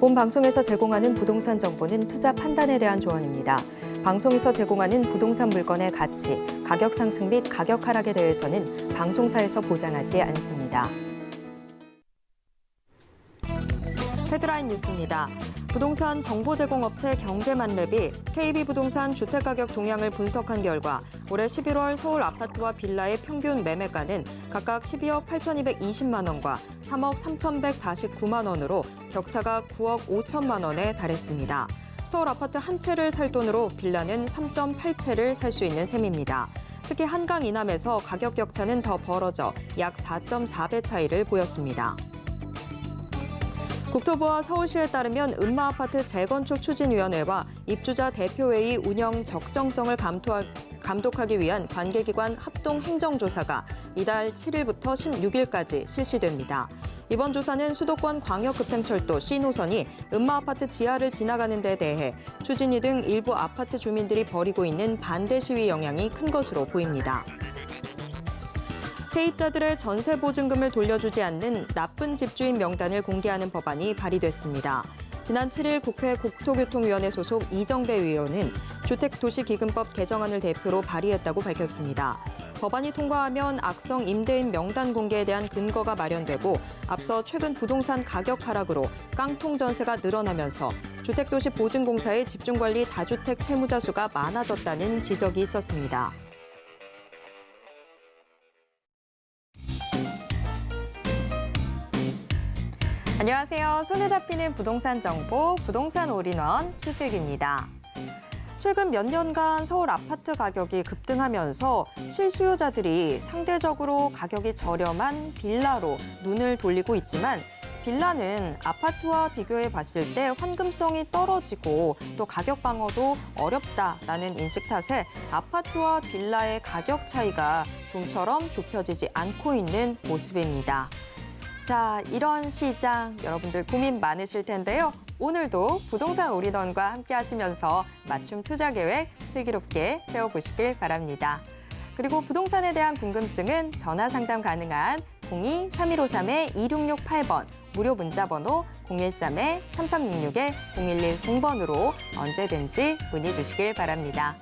본 방송에서 제공하는 부동산 정보는 투자 판단에 대한 조언입니다. 방송에서 제공하는 부동산 물건의 가치, 가격 상승 및 가격 하락에 대해서는 방송사에서 보장하지 않습니다. 헤드라인 뉴스입니다. 부동산 정보 제공업체 경제만랩이 KB부동산 주택가격 동향을 분석한 결과 올해 11월 서울 아파트와 빌라의 평균 매매가는 각각 12억 8,220만 원과 3억 3,149만 원으로 격차가 9억 5천만 원에 달했습니다. 서울 아파트 한 채를 살 돈으로 빌라는 3.8채를 살 수 있는 셈입니다. 특히 한강 이남에서 가격 격차는 더 벌어져 약 4.4배 차이를 보였습니다. 국토부와 서울시에 따르면 음마아파트 재건축 추진위원회와 입주자 대표회의 운영 적정성을 감독하기 위한 관계기관 합동행정조사가 이달 7일부터 16일까지 실시됩니다. 이번 조사는 수도권 광역급행철도 C노선이 음마아파트 지하를 지나가는 데 대해 추진위 등 일부 아파트 주민들이 벌이고 있는 반대 시위 영향이 큰 것으로 보입니다. 세입자들의 전세 보증금을 돌려주지 않는 나쁜 집주인 명단을 공개하는 법안이 발의됐습니다. 지난 7일 국회 국토교통위원회 소속 이정배 의원은 주택도시기금법 개정안을 대표로 발의했다고 밝혔습니다. 법안이 통과하면 악성 임대인 명단 공개에 대한 근거가 마련되고 앞서 최근 부동산 가격 하락으로 깡통 전세가 늘어나면서 주택도시 보증공사의 집중관리 다주택 채무자 수가 많아졌다는 지적이 있었습니다. 안녕하세요. 손에 잡히는 부동산 정보, 부동산 올인원 최슬기입니다. 최근 몇 년간 서울 아파트 가격이 급등하면서 실수요자들이 상대적으로 가격이 저렴한 빌라로 눈을 돌리고 있지만 빌라는 아파트와 비교해 봤을 때 환금성이 떨어지고 또 가격 방어도 어렵다라는 인식 탓에 아파트와 빌라의 가격 차이가 좀처럼 좁혀지지 않고 있는 모습입니다. 자, 이런 시장 여러분들 고민 많으실 텐데요. 오늘도 부동산 올인원과 함께 하시면서 맞춤 투자 계획 슬기롭게 세워보시길 바랍니다. 그리고 부동산에 대한 궁금증은 전화 상담 가능한 02-3153-2668번 무료 문자번호 013-3366-0110번으로 언제든지 문의 주시길 바랍니다.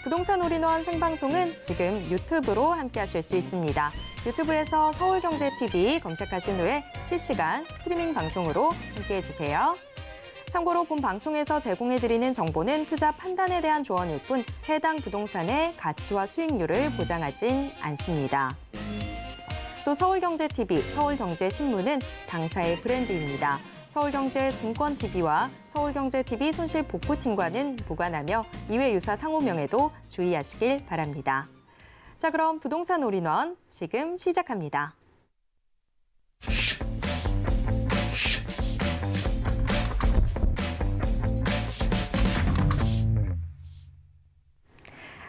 부동산 올인원 생방송은 지금 유튜브로 함께 하실 수 있습니다. 유튜브에서 서울경제TV 검색하신 후에 실시간 스트리밍 방송으로 함께해 주세요. 참고로 본 방송에서 제공해드리는 정보는 투자 판단에 대한 조언일 뿐 해당 부동산의 가치와 수익률을 보장하진 않습니다. 또 서울경제TV, 서울경제신문은 당사의 브랜드입니다. 서울경제증권TV와 서울경제TV 손실복구팀과는 무관하며 이외 유사 상호명에도 주의하시길 바랍니다. 자, 그럼 부동산 올인원 지금 시작합니다.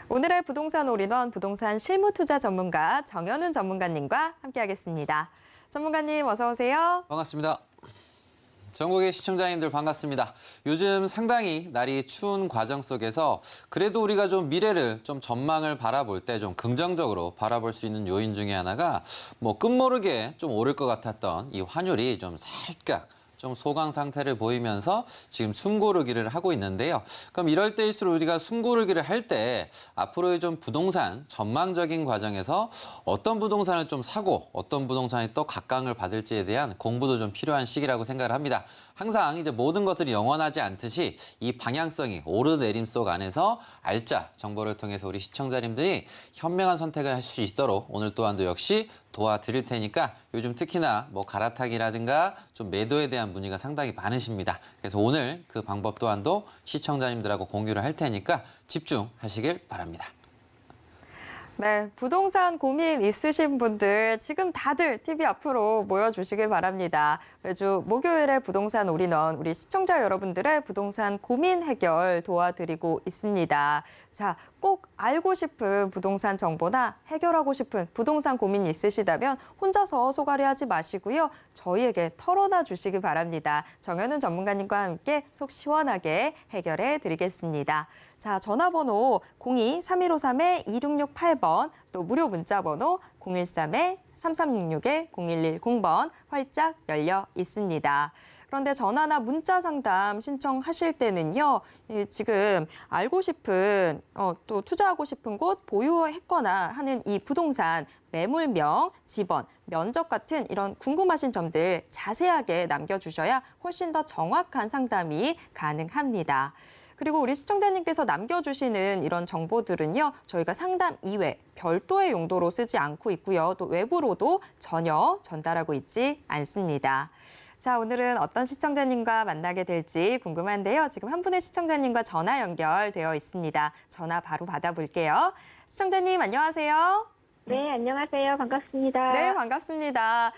오늘의 부동산 올인원 부동산 실무투자 전문가 정현훈 전문가님과 함께하겠습니다. 전문가님 어서 오세요. 반갑습니다. 전국의 시청자님들 반갑습니다. 요즘 상당히 날이 추운 과정 속에서 그래도 우리가 좀 미래를 좀 전망을 바라볼 때 좀 긍정적으로 바라볼 수 있는 요인 중에 하나가 끝모르게 좀 오를 것 같았던 이 환율이 좀 살짝 좀 소강 상태를 보이면서 지금 숨고르기를 하고 있는데요. 그럼 이럴 때일수록 우리가 숨고르기를 할 때 앞으로의 좀 부동산 전망적인 과정에서 어떤 부동산을 좀 사고 어떤 부동산이 또 각광을 받을지에 대한 공부도 좀 필요한 시기라고 생각을 합니다. 항상 이제 모든 것들이 영원하지 않듯이 이 방향성이 오르내림 속 안에서 알짜 정보를 통해서 우리 시청자님들이 현명한 선택을 하실 수 있도록 오늘 또한도 역시 도와드릴 테니까 요즘 특히나 갈아타기라든가 좀 매도에 대한 문의가 상당히 많으십니다. 그래서 오늘 그 방법 또한도 시청자님들하고 공유를 할 테니까 집중하시길 바랍니다. 네, 부동산 고민 있으신 분들 지금 다들 TV 앞으로 모여주시길 바랍니다. 매주 목요일에 부동산 올인원 우리 시청자 여러분들의 부동산 고민 해결 도와드리고 있습니다. 자, 꼭 알고 싶은 부동산 정보나 해결하고 싶은 부동산 고민이 있으시다면 혼자서 소갈이하지 마시고요. 저희에게 털어놔 주시기 바랍니다. 정현훈 전문가님과 함께 속 시원하게 해결해 드리겠습니다. 자, 전화번호 02-3153-2668번 또 무료 문자번호 013-3366-0110번 활짝 열려 있습니다. 그런데 전화나 문자 상담 신청하실 때는요. 지금 알고 싶은 또 투자하고 싶은 곳, 보유했거나 하는 이 부동산 매물명, 지번, 면적 같은 이런 궁금하신 점들 자세하게 남겨주셔야 훨씬 더 정확한 상담이 가능합니다. 그리고 우리 시청자님께서 남겨주시는 이런 정보들은요, 저희가 상담 이외 별도의 용도로 쓰지 않고 있고요. 또 외부로도 전혀 전달하고 있지 않습니다. 자, 오늘은 어떤 시청자님과 만나게 될지 궁금한데요. 지금 한 분의 시청자님과 전화 연결되어 있습니다. 전화 바로 받아볼게요. 시청자님, 안녕하세요. 네, 안녕하세요. 반갑습니다. 네, 반갑습니다.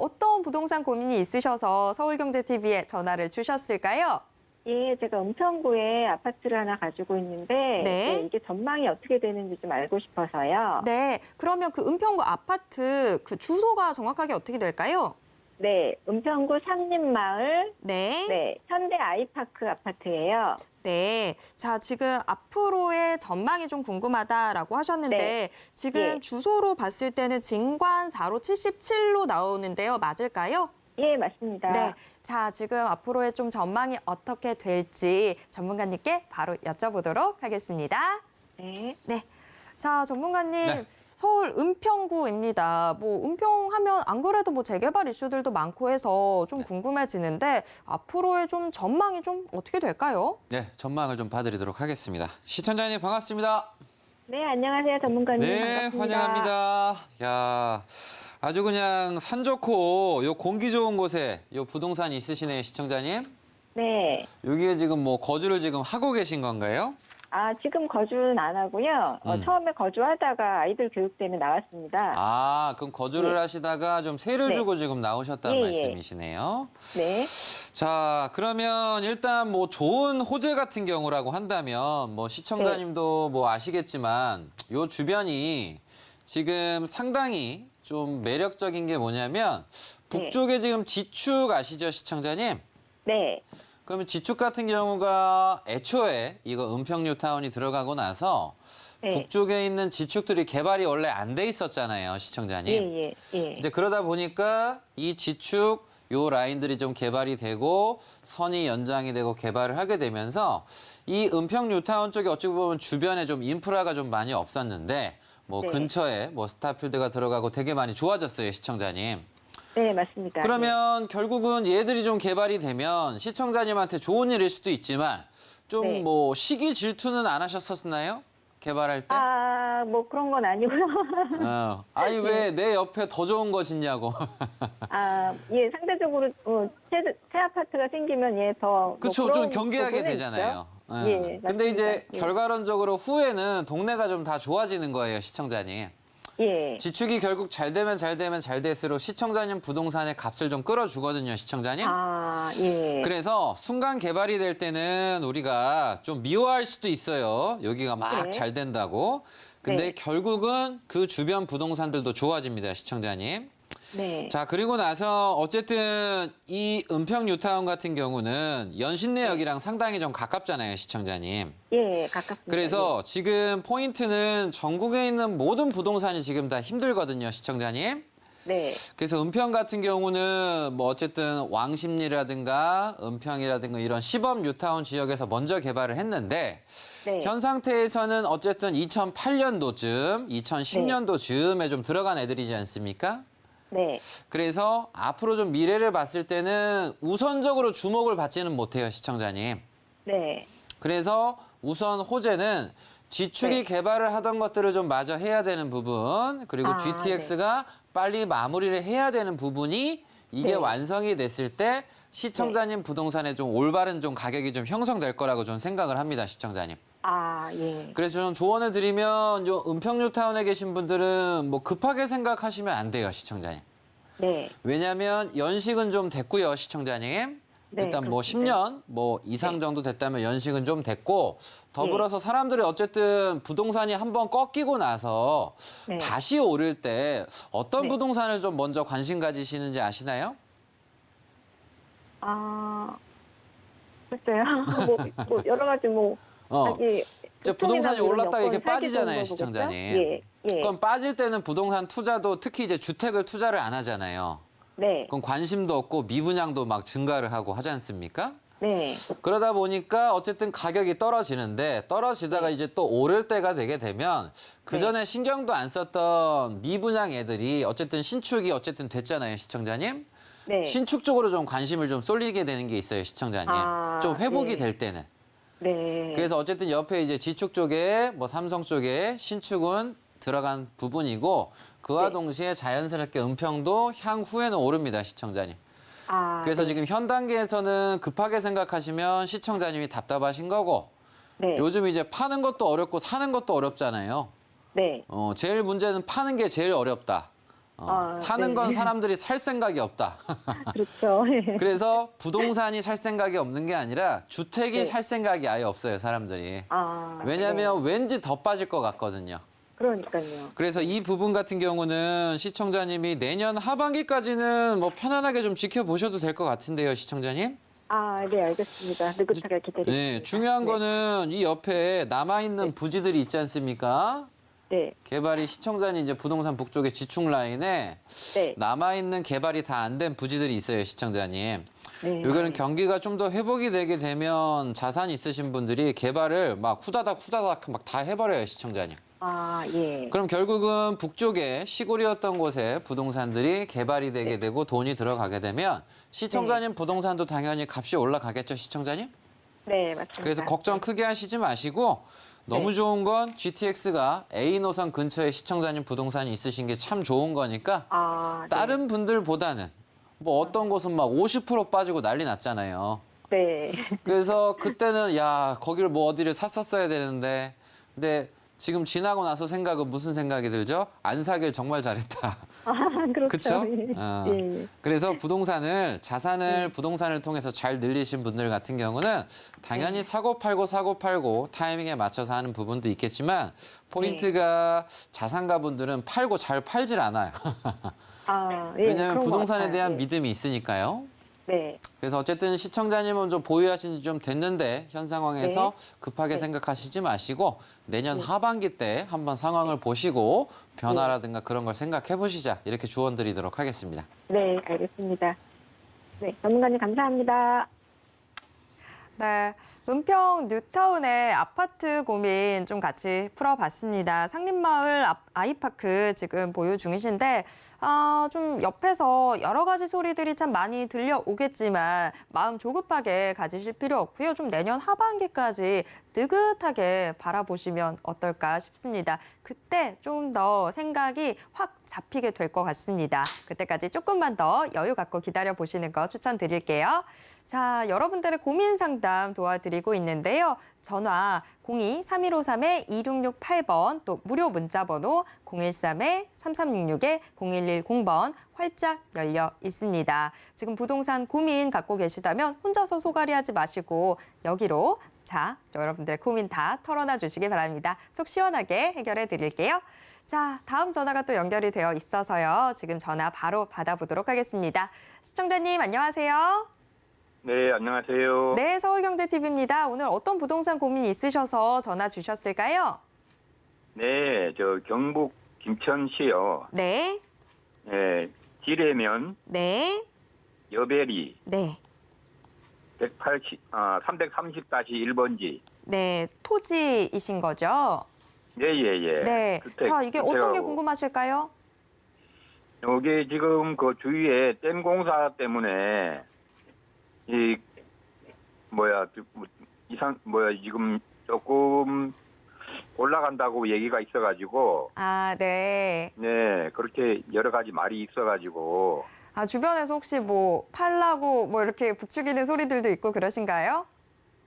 어떤 부동산 고민이 있으셔서 서울경제TV에 전화를 주셨을까요? 예, 제가 은평구에 아파트를 하나 가지고 있는데 네. 이게 전망이 어떻게 되는지 좀 알고 싶어서요. 네, 그러면 그 은평구 아파트 그 주소가 정확하게 어떻게 될까요? 네, 은평구 상림마을 네. 네, 현대 아이파크 아파트예요. 네. 자, 지금 앞으로의 전망이 좀 궁금하다라고 하셨는데 네. 지금 예. 주소로 봤을 때는 진관 4로 77로 나오는데요. 맞을까요? 예, 맞습니다. 네. 자, 지금 앞으로의 좀 전망이 어떻게 될지 전문가님께 바로 여쭤보도록 하겠습니다. 네. 네. 자, 전문가님, 네. 서울 은평구입니다. 은평하면 안 그래도 재개발 이슈들도 많고 해서 좀 궁금해지는데 앞으로의 좀 전망이 좀 어떻게 될까요? 네, 전망을 좀 봐드리도록 하겠습니다. 시청자님 반갑습니다. 네, 안녕하세요. 전문가님. 네, 반갑습니다. 환영합니다. 야, 아주 그냥 산 좋고 요 공기 좋은 곳에 요 부동산 있으시네요, 시청자님. 네. 여기에 지금 거주를 지금 하고 계신 건가요? 지금 거주는 안 하고요. 처음에 거주하다가 아이들 교육 때문에 나왔습니다. 아, 그럼 거주를 네. 하시다가 좀 세를 네. 주고 지금 나오셨다는 예, 예. 말씀이시네요. 네. 자, 그러면 일단 좋은 호재 같은 경우라고 한다면 시청자님도 아시겠지만 요 주변이 지금 상당히 좀 매력적인 게 뭐냐면 북쪽에 지금 지축 아시죠, 시청자님? 네. 그러면 지축 같은 경우가 애초에 이거 은평뉴타운이 들어가고 나서 네. 북쪽에 있는 지축들이 개발이 원래 안 돼 있었잖아요, 시청자님. 예, 예. 이제 그러다 보니까 이 지축 요 라인들이 좀 개발이 되고 선이 연장이 되고 개발을 하게 되면서 이 은평 뉴타운 쪽에 어찌 보면 주변에 좀 인프라가 좀 많이 없었는데 네. 근처에 스타필드가 들어가고 되게 많이 좋아졌어요, 시청자님. 네, 맞습니다. 그러면 결국은 얘들이 좀 개발이 되면 시청자님한테 좋은 일일 수도 있지만 좀 네. 시기 질투는 안 하셨었나요? 개발할 때? 그런 건 아니고요. 아니 왜 내 옆에 더 좋은 거 짓냐고. 예, 상대적으로 새 아파트가 생기면 더 그렇죠. 좀 경계하게 되잖아요. 예, 근데 이제 맞습니다. 예. 결과론적으로 후에는 동네가 좀 다 좋아지는 거예요, 시청자님. 예. 지축이 결국 잘 되면 잘 될수록 시청자님 부동산의 값을 좀 끌어주거든요, 시청자님. 예. 그래서 순간 개발이 될 때는 우리가 좀 미워할 수도 있어요. 여기가 막 네. 잘 된다고. 근데 네. 결국은 그 주변 부동산들도 좋아집니다, 시청자님. 네. 자, 그리고 나서 어쨌든 이 은평 뉴타운 같은 경우는 연신내역이랑 상당히 좀 가깝잖아요, 시청자님. 예, 가깝습니다. 그래서 지금 포인트는 전국에 있는 모든 부동산이 지금 다 힘들거든요, 시청자님. 네. 그래서 은평 같은 경우는 어쨌든 왕십리라든가 은평이라든가 이런 시범 뉴타운 지역에서 먼저 개발을 했는데 네. 현 상태에서는 어쨌든 2008년도쯤, 2010년도쯤에 좀 들어간 애들이지 않습니까? 네. 그래서 앞으로 좀 미래를 봤을 때는 우선적으로 주목을 받지는 못해요, 시청자님. 네. 그래서 우선 호재는 지축이 네. 개발을 하던 것들을 좀 마저 해야 되는 부분, 그리고 GTX가 빨리 마무리를 해야 되는 부분이 이게 네. 완성이 됐을 때 시청자님 부동산에 좀 올바른 좀 가격이 좀 형성될 거라고 저는 생각을 합니다, 시청자님. 예. 그래서 좀 조언을 드리면 은평뉴타운에 계신 분들은 급하게 생각하시면 안 돼요, 시청자님. 네. 왜냐하면 연식은 좀 됐고요, 시청자님. 네, 일단 그렇습니다. 10년 이상 정도 됐다면 연식은 좀 됐고 더불어서 사람들이 어쨌든 부동산이 한번 꺾이고 나서 네. 다시 오를 때 어떤 네. 부동산을 좀 먼저 관심 가지시는지 아시나요? 글쎄요. 여러 가지 아직 이제 부동산이 이런 올랐다가 이렇게 여건 살기 빠지잖아요, 좋은 시청자님. 거겠죠? 예. 그럼 빠질 때는 부동산 투자도 특히 이제 주택을 투자를 안 하잖아요. 네. 그럼 관심도 없고 미분양도 막 증가를 하고 하지 않습니까? 네. 그러다 보니까 어쨌든 가격이 떨어지는데 떨어지다가 이제 또 오를 때가 되게 되면 그 전에 신경도 안 썼던 미분양 애들이 어쨌든 신축이 어쨌든 됐잖아요, 시청자님. 네. 신축 쪽으로 좀 관심을 좀 쏠리게 되는 게 있어요, 시청자님. 아, 좀 회복이 네. 될 때는. 네. 그래서 어쨌든 옆에 이제 지축 쪽에 뭐 삼성 쪽에 신축은 들어간 부분이고 그와 네. 동시에 자연스럽게 은평도 향후에는 오릅니다, 시청자님. 아, 그래서 네. 지금 현 단계에서는 급하게 생각하시면 시청자님이 답답하신 거고 네. 요즘 이제 파는 것도 어렵고 사는 것도 어렵잖아요. 네. 제일 문제는 파는 게 제일 어렵다. 사는 네. 건 사람들이 살 생각이 없다. 그렇죠. 그래서 부동산이 살 생각이 없는 게 아니라 주택이 네. 살 생각이 아예 없어요, 사람들이. 아, 왜냐하면 왠지 더 빠질 것 같거든요. 그러니까요. 그래서 이 부분 같은 경우는 시청자님이 내년 하반기까지는 뭐 편안하게 좀 지켜보셔도 될 것 같은데요, 시청자님. 아, 네, 알겠습니다. 느긋하게 기다리겠습니다. 네, 중요한 네. 거는 이 옆에 남아있는 네. 부지들이 있지 않습니까? 네. 개발이 시청자님 이제 부동산 북쪽의 지축 라인에 네. 남아있는 개발이 다 안 된 부지들이 있어요, 시청자님. 네. 이거는 경기가 좀 더 회복이 되게 되면 자산 있으신 분들이 개발을 막 후다닥 막 다 해버려요, 시청자님. 아, 예. 그럼 결국은 북쪽에 시골이었던 곳에 부동산들이 개발이 되게 되고 돈이 들어가게 되면 시청자님 부동산도 당연히 값이 올라가겠죠, 시청자님? 네, 맞습니다. 그래서 걱정 크게 하시지 마시고 너무 네. 좋은 건 GTX가 A 노선 근처에 시청자님 부동산이 있으신 게 참 좋은 거니까 아, 네. 다른 분들보다는 뭐 어떤 곳은 막 50% 빠지고 난리 났잖아요. 네. 그래서 그때는 야 거기를 뭐 어디를 샀었어야 되는데 근데 지금 지나고 나서 생각은 무슨 생각이 들죠? 안 사길 정말 잘했다. 아, 그렇죠. 그쵸? 예. 예. 그래서 부동산을 자산을 부동산을 통해서 잘 늘리신 분들 같은 경우는 당연히 사고 팔고 타이밍에 맞춰서 하는 부분도 있겠지만 포인트가 자산가분들은 팔고 잘 팔질 않아요. 아, 예. 왜냐하면 그런 것 부동산에 같아요. 대한 예. 믿음이 있으니까요. 네. 그래서 어쨌든 시청자님은 좀 보유하신 지 좀 됐는데 현 상황에서 급하게 네. 생각하시지 마시고 내년 하반기 때 한번 상황을 보시고 변화라든가 그런 걸 생각해 보시자 이렇게 조언 드리도록 하겠습니다. 네, 알겠습니다. 네, 전문가님 감사합니다. 네, 은평 뉴타운의 아파트 고민 좀 같이 풀어봤습니다. 상림마을 아이파크 지금 보유 중이신데 좀 옆에서 여러 가지 소리들이 참 많이 들려오겠지만 마음 조급하게 가지실 필요 없고요. 좀 내년 하반기까지 느긋하게 바라보시면 어떨까 싶습니다. 그때 좀 더 생각이 확 잡히게 될 것 같습니다. 그때까지 조금만 더 여유 갖고 기다려보시는 거 추천드릴게요. 자, 여러분들의 고민 상담 도와드리고 있는데요. 전화 02-3153-2668번 또 무료 문자 번호 013-3366-0110번 활짝 열려 있습니다. 지금 부동산 고민 갖고 계시다면 혼자서 소갈이하지 마시고 여기로 자, 여러분들의 고민 다 털어놔 주시기 바랍니다. 속 시원하게 해결해 드릴게요. 자, 다음 전화가 또 연결이 되어 있어서요. 지금 전화 바로 받아보도록 하겠습니다. 시청자님 안녕하세요. 네, 안녕하세요. 네, 서울경제TV입니다. 오늘 어떤 부동산 고민이 있으셔서 전화 주셨을까요? 네, 저 경북 김천시요. 네, 네, 지뢰면 네, 여베리 네, 330-1번지. 네, 토지이신 거죠? 예, 예, 예. 네. 주택, 자, 이게 어떤 게 주택하고. 궁금하실까요? 여기 지금 그 주위에 댐 공사 때문에 이 지금 조금 올라간다고 얘기가 있어가지고 아, 네. 네, 그렇게 여러 가지 말이 있어가지고 아, 주변에서 혹시 뭐 팔라고 뭐 이렇게 부추기는 소리들도 있고 그러신가요?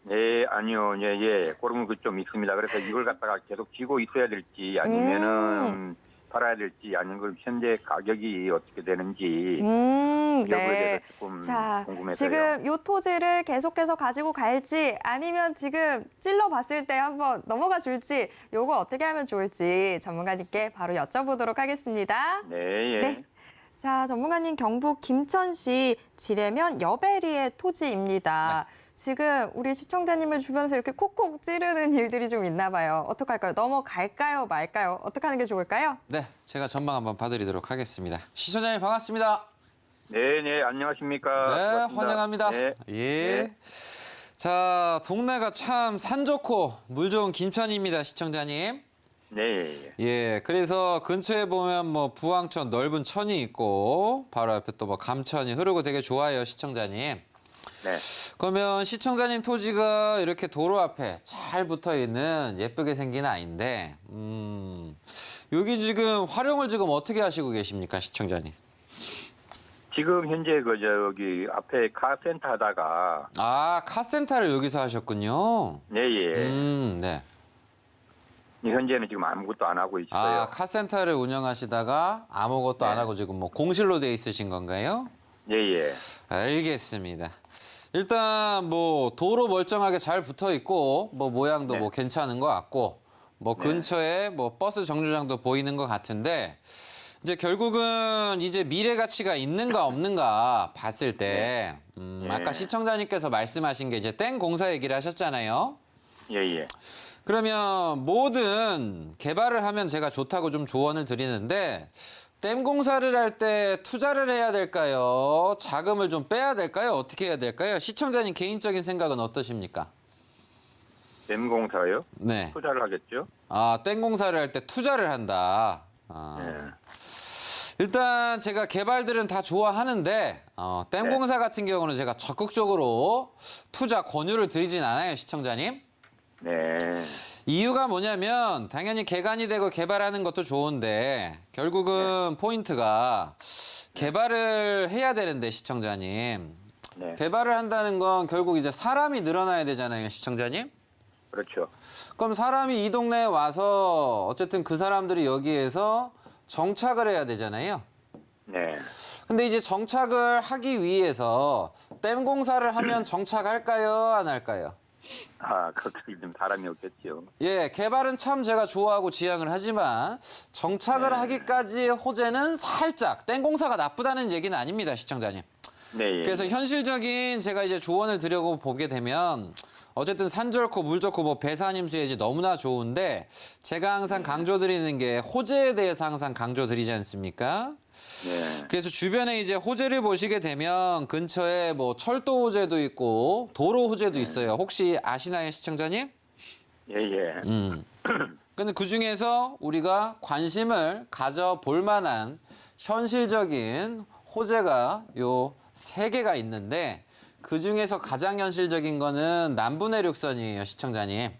예, 아니요, 예, 예. 그런 거 좀 있습니다. 그래서 이걸 갖다가 계속 쥐고 있어야 될지 아니면은 팔아야 될지 아니면 그 현재 가격이 어떻게 되는지 여부에 네. 대해서 조금 자, 궁금해서요. 지금 요 토지를 계속해서 가지고 갈지 아니면 지금 찔러봤을 때 한번 넘어가 줄지 요거 어떻게 하면 좋을지 전문가님께 바로 여쭤보도록 하겠습니다. 네, 예. 네. 자, 전문가님 경북 김천시 지뢰면 여베리의 토지입니다. 지금 우리 시청자님을 주변에서 이렇게 콕콕 찌르는 일들이 좀 있나 봐요. 어떡할까요? 넘어갈까요? 말까요? 어떻게 하는 게 좋을까요? 네, 제가 전망 한번 봐드리도록 하겠습니다. 시청자님 반갑습니다. 네, 안녕하십니까. 네, 고맙습니다. 환영합니다. 네. 예. 네. 자, 동네가 참 산 좋고 물 좋은 김천입니다, 시청자님. 네. 예, 그래서 근처에 보면 뭐 부항천 넓은 천이 있고 바로 옆에 또 뭐 감천이 흐르고 되게 좋아요, 시청자님. 네. 그러면 시청자님 토지가 이렇게 도로 앞에 잘 붙어 있는 예쁘게 생긴 아이인데, 여기 지금 활용을 지금 어떻게 하시고 계십니까, 시청자님? 지금 현재 저기 앞에 카센터 하다가 아, 카센터를 여기서 하셨군요. 네, 예. 네. 현재는 지금 아무것도 안 하고 있어요. 아, 카센터를 운영하시다가 아무것도 안 네. 하고 지금 뭐 공실로 돼 있으신 건가요? 예, 예. 알겠습니다. 일단 뭐 도로 멀쩡하게 잘 붙어 있고 뭐 모양도 네. 뭐 괜찮은 것 같고 뭐 네. 근처에 뭐 버스 정류장도 보이는 것 같은데 이제 결국은 이제 미래 가치가 있는가 없는가 봤을 때 네. 아까 시청자님께서 말씀하신 게 이제 땡 공사 얘기를 하셨잖아요. 예, 예. 그러면 모든 개발을 하면 제가 좋다고 좀 조언을 드리는데 댐 공사를 할 때 투자를 해야 될까요? 자금을 좀 빼야 될까요? 어떻게 해야 될까요? 시청자님 개인적인 생각은 어떠십니까? 댐공사요? 네. 투자를 하겠죠? 아, 댐 공사를 할 때 투자를 한다. 아, 네. 일단 제가 개발들은 다 좋아하는데 댐 네. 공사 같은 경우는 제가 적극적으로 투자 권유를 드리진 않아요, 시청자님. 네. 이유가 뭐냐면 당연히 개관이 되고 개발하는 것도 좋은데 결국은 포인트가 개발을 해야 되는데 시청자님. 네. 개발을 한다는 건 결국 이제 사람이 늘어나야 되잖아요, 시청자님. 그렇죠. 그럼 사람이 이 동네에 와서 어쨌든 그 사람들이 여기에서 정착을 해야 되잖아요. 네. 근데 이제 정착을 하기 위해서 댐 공사를 하면 정착할까요? 안 할까요? 아, 그렇게 좀 사람이 없겠죠. 예, 개발은 참 제가 좋아하고 지향을 하지만 정착을 하기까지의 호재는 살짝 땡 공사가 나쁘다는 얘기는 아닙니다, 시청자님. 네. 예. 그래서 현실적인 제가 이제 조언을 드려고 보게 되면 어쨌든 산 좋고 물 좋고 뭐 배산임수에 이제 너무나 좋은데 제가 항상 강조드리는 게 호재에 대해서 항상 강조드리지 않습니까? 네. 그래서 주변에 이제 호재를 보시게 되면 근처에 뭐 철도 호재도 있고 도로 호재도 있어요. 혹시 아시나요, 시청자님? 예, 예. 근데 그 중에서 우리가 관심을 가져볼 만한 현실적인 호재가 요 3개가 있는데 그 중에서 가장 현실적인 거는 남부내륙선이에요, 시청자님.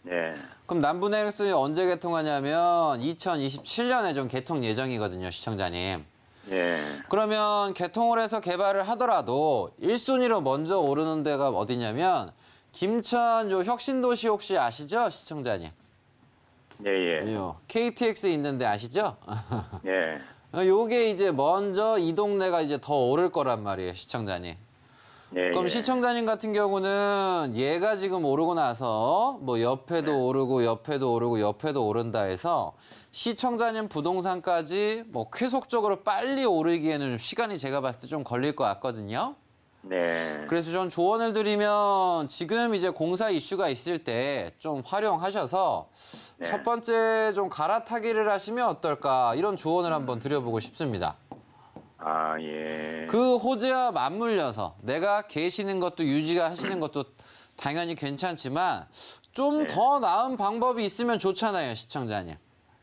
네. 그럼 남부내륙선이 언제 개통하냐면 2027년에 좀 개통 예정이거든요, 시청자님. 예. 그러면 개통을 해서 개발을 하더라도 1순위로 먼저 오르는 데가 어디냐면 김천 요 혁신도시 혹시 아시죠, 시청자님? 예, 예. 요 KTX 있는데 아시죠? 예. 요게 이제 먼저 이 동네가 이제 더 오를 거란 말이에요, 시청자님. 예. 그럼 예. 시청자님 같은 경우는 얘가 지금 오르고 나서 뭐 옆에도 오르고 옆에도 오르고 옆에도 오른다 해서 시청자님 부동산까지 뭐 쾌속적으로 빨리 오르기에는 좀 시간이 제가 봤을 때 좀 걸릴 것 같거든요. 네. 그래서 전 조언을 드리면 지금 이제 공사 이슈가 있을 때 좀 활용하셔서 네. 첫 번째 좀 갈아타기를 하시면 어떨까 이런 조언을 한번 드려보고 싶습니다. 아, 예. 그 호재와 맞물려서 내가 계시는 것도 유지가 하시는 것도 당연히 괜찮지만 좀 네. 더 나은 방법이 있으면 좋잖아요, 시청자님.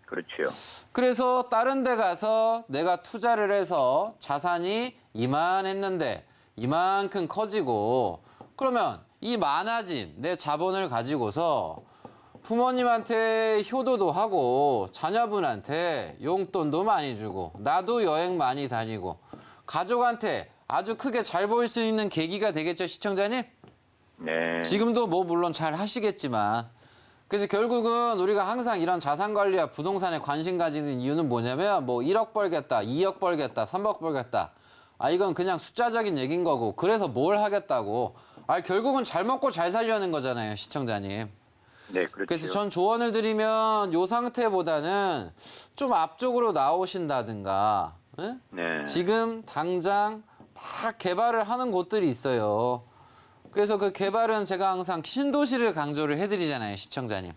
그렇죠. 그래서 다른 데 가서 내가 투자를 해서 자산이 이만했는데 이만큼 커지고 그러면 이 많아진 내 자본을 가지고서 부모님한테 효도도 하고 자녀분한테 용돈도 많이 주고 나도 여행 많이 다니고 가족한테 아주 크게 잘 보일 수 있는 계기가 되겠죠, 시청자님? 네. 지금도 뭐 물론 잘 하시겠지만 그래서 결국은 우리가 항상 이런 자산 관리와 부동산에 관심 가지는 이유는 뭐냐면 뭐 1억 벌겠다, 2억 벌겠다, 3억 벌겠다. 아 이건 그냥 숫자적인 얘기인 거고 그래서 뭘 하겠다고. 아 결국은 잘 먹고 잘 살려는 거잖아요, 시청자님. 네, 그렇죠. 그래서 전 조언을 드리면 요 상태보다는 좀 앞쪽으로 나오신다든가 응? 네. 지금 당장 다 개발을 하는 곳들이 있어요. 그래서 그 개발은 제가 항상 신도시를 강조를 해드리잖아요, 시청자님.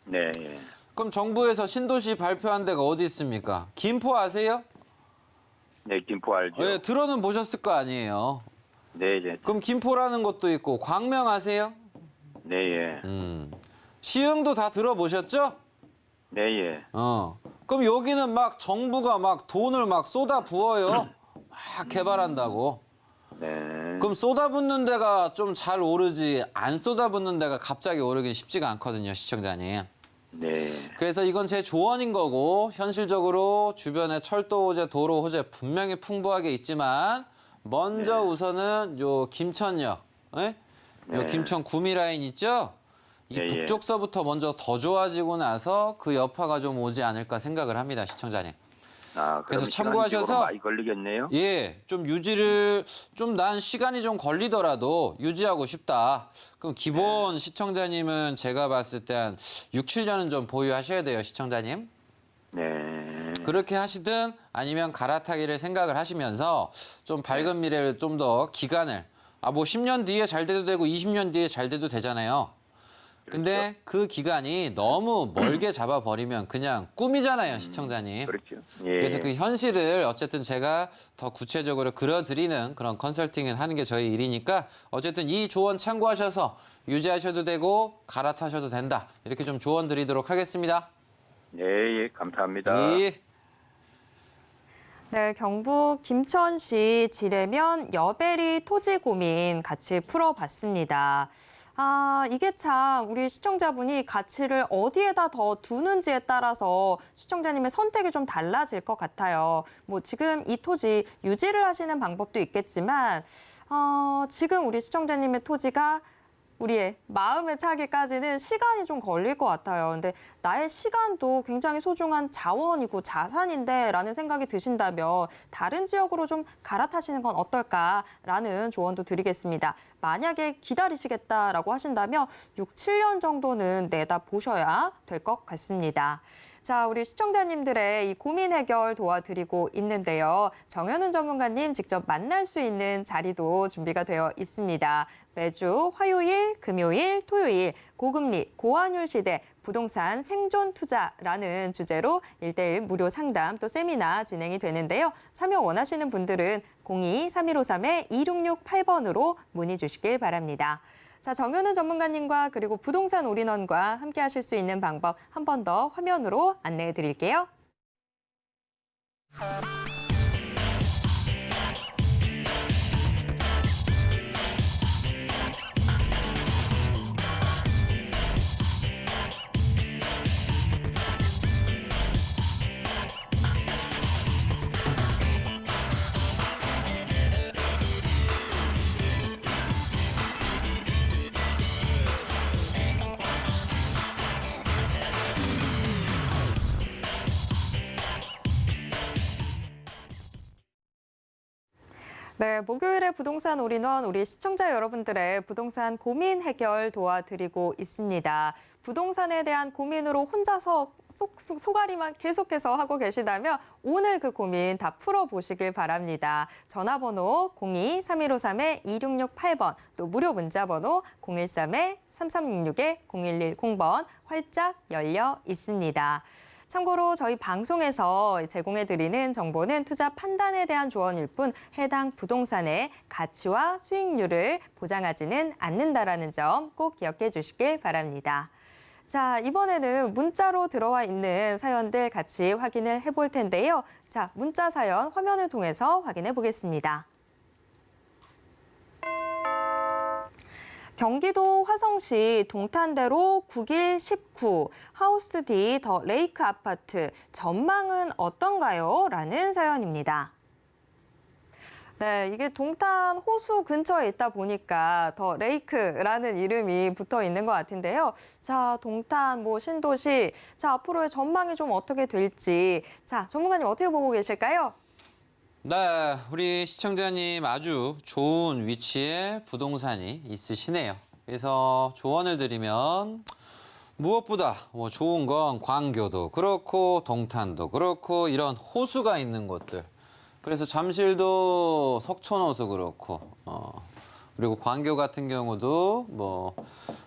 네, 예. 그럼 정부에서 신도시 발표한 데가 어디 있습니까? 김포 아세요? 네, 김포 알죠? 예, 들어는 보셨을 거 아니에요. 네, 네. 그럼 김포라는 곳도 있고 광명 아세요? 네, 예. 시흥도 다 들어보셨죠? 네, 예. 그럼 여기는 막 정부가 막 돈을 막 쏟아 부어요. 막 개발한다고. 네. 그럼 쏟아붓는 데가 좀 잘 오르지 안 쏟아붓는 데가 갑자기 오르긴 쉽지가 않거든요, 시청자님. 네. 그래서 이건 제 조언인 거고 현실적으로 주변에 철도 호재, 도로 호재 분명히 풍부하게 있지만 먼저 우선은 요 김천역, 예? 요 네. 김천 구미 라인 있죠? 이 예, 예. 북쪽서부터 먼저 더 좋아지고 나서 그 여파가 좀 오지 않을까 생각을 합니다, 시청자님. 아, 그래서 그래서 참고하셔서 많이 걸리겠네요. 예, 좀 유지를 좀 난 시간이 좀 걸리더라도 유지하고 싶다. 그럼 기본 시청자님은 제가 봤을 때 한 6, 7년은 좀 보유하셔야 돼요, 시청자님. 네. 그렇게 하시든 아니면 갈아타기를 생각을 하시면서 좀 밝은 미래를 좀 더 기간을 뭐 10년 뒤에 잘 돼도 되고 20년 뒤에 잘 돼도 되잖아요. 근데 그 기간이 너무 멀게 잡아버리면 그냥 꿈이잖아요, 시청자님. 그렇죠. 예. 그래서 그 현실을 어쨌든 제가 더 구체적으로 그려드리는 그런 컨설팅을 하는 게 저희 일이니까 어쨌든 이 조언 참고하셔서 유지하셔도 되고 갈아타셔도 된다. 이렇게 좀 조언 드리도록 하겠습니다. 네, 예, 감사합니다. 예. 네, 경북 김천시 지뢰면 여베리 토지 고민 같이 풀어봤습니다. 이게 참 우리 시청자분이 가치를 어디에다 더 두는지에 따라서 시청자님의 선택이 좀 달라질 것 같아요. 뭐 지금 이 토지 유지를 하시는 방법도 있겠지만 지금 우리 시청자님의 토지가 우리의 마음에 차기까지는 시간이 좀 걸릴 것 같아요. 근데 나의 시간도 굉장히 소중한 자원이고 자산인데 라는 생각이 드신다면 다른 지역으로 좀 갈아타시는 건 어떨까라는 조언도 드리겠습니다. 만약에 기다리시겠다라고 하신다면 6, 7년 정도는 내다 보셔야 될 것 같습니다. 자, 우리 시청자님들의 이 고민 해결 도와드리고 있는데요. 정현훈 전문가님 직접 만날 수 있는 자리도 준비가 되어 있습니다. 매주 화요일, 금요일, 토요일 고금리, 고환율 시대 부동산 생존 투자라는 주제로 1:1 무료 상담 또 세미나 진행이 되는데요. 참여 원하시는 분들은 02-3153-2668번으로 문의 주시길 바랍니다. 자, 정현우 전문가님과 그리고 부동산 올인원과 함께 하실 수 있는 방법 한 번 더 화면으로 안내해 드릴게요. 네, 목요일에 부동산 올인원 우리 시청자 여러분들의 부동산 고민 해결 도와드리고 있습니다. 부동산에 대한 고민으로 혼자서 소가리만 계속해서 하고 계시다면 오늘 그 고민 다 풀어보시길 바랍니다. 전화번호 02-3153-2668번 또 무료 문자번호 013-3366-0110번 활짝 열려 있습니다. 참고로 저희 방송에서 제공해드리는 정보는 투자 판단에 대한 조언일 뿐 해당 부동산의 가치와 수익률을 보장하지는 않는다라는 점 꼭 기억해 주시길 바랍니다. 자, 이번에는 문자로 들어와 있는 사연들 같이 확인을 해볼 텐데요. 자, 문자 사연 화면을 통해서 확인해 보겠습니다. 경기도 화성시 동탄대로 9길 19 하우스 D 더 레이크 아파트 전망은 어떤가요? 라는 사연입니다. 네, 이게 동탄 호수 근처에 있다 보니까 더 레이크라는 이름이 붙어 있는 것 같은데요. 자, 동탄 신도시, 자, 앞으로의 전망이 좀 어떻게 될지. 자, 전문가님 어떻게 보고 계실까요? 네, 우리 시청자님 아주 좋은 위치에 부동산이 있으시네요. 그래서 조언을 드리면 무엇보다 좋은 건 광교도 그렇고 동탄도 그렇고 이런 호수가 있는 곳들. 그래서 잠실도 석촌호수 그렇고 그리고 광교 같은 경우도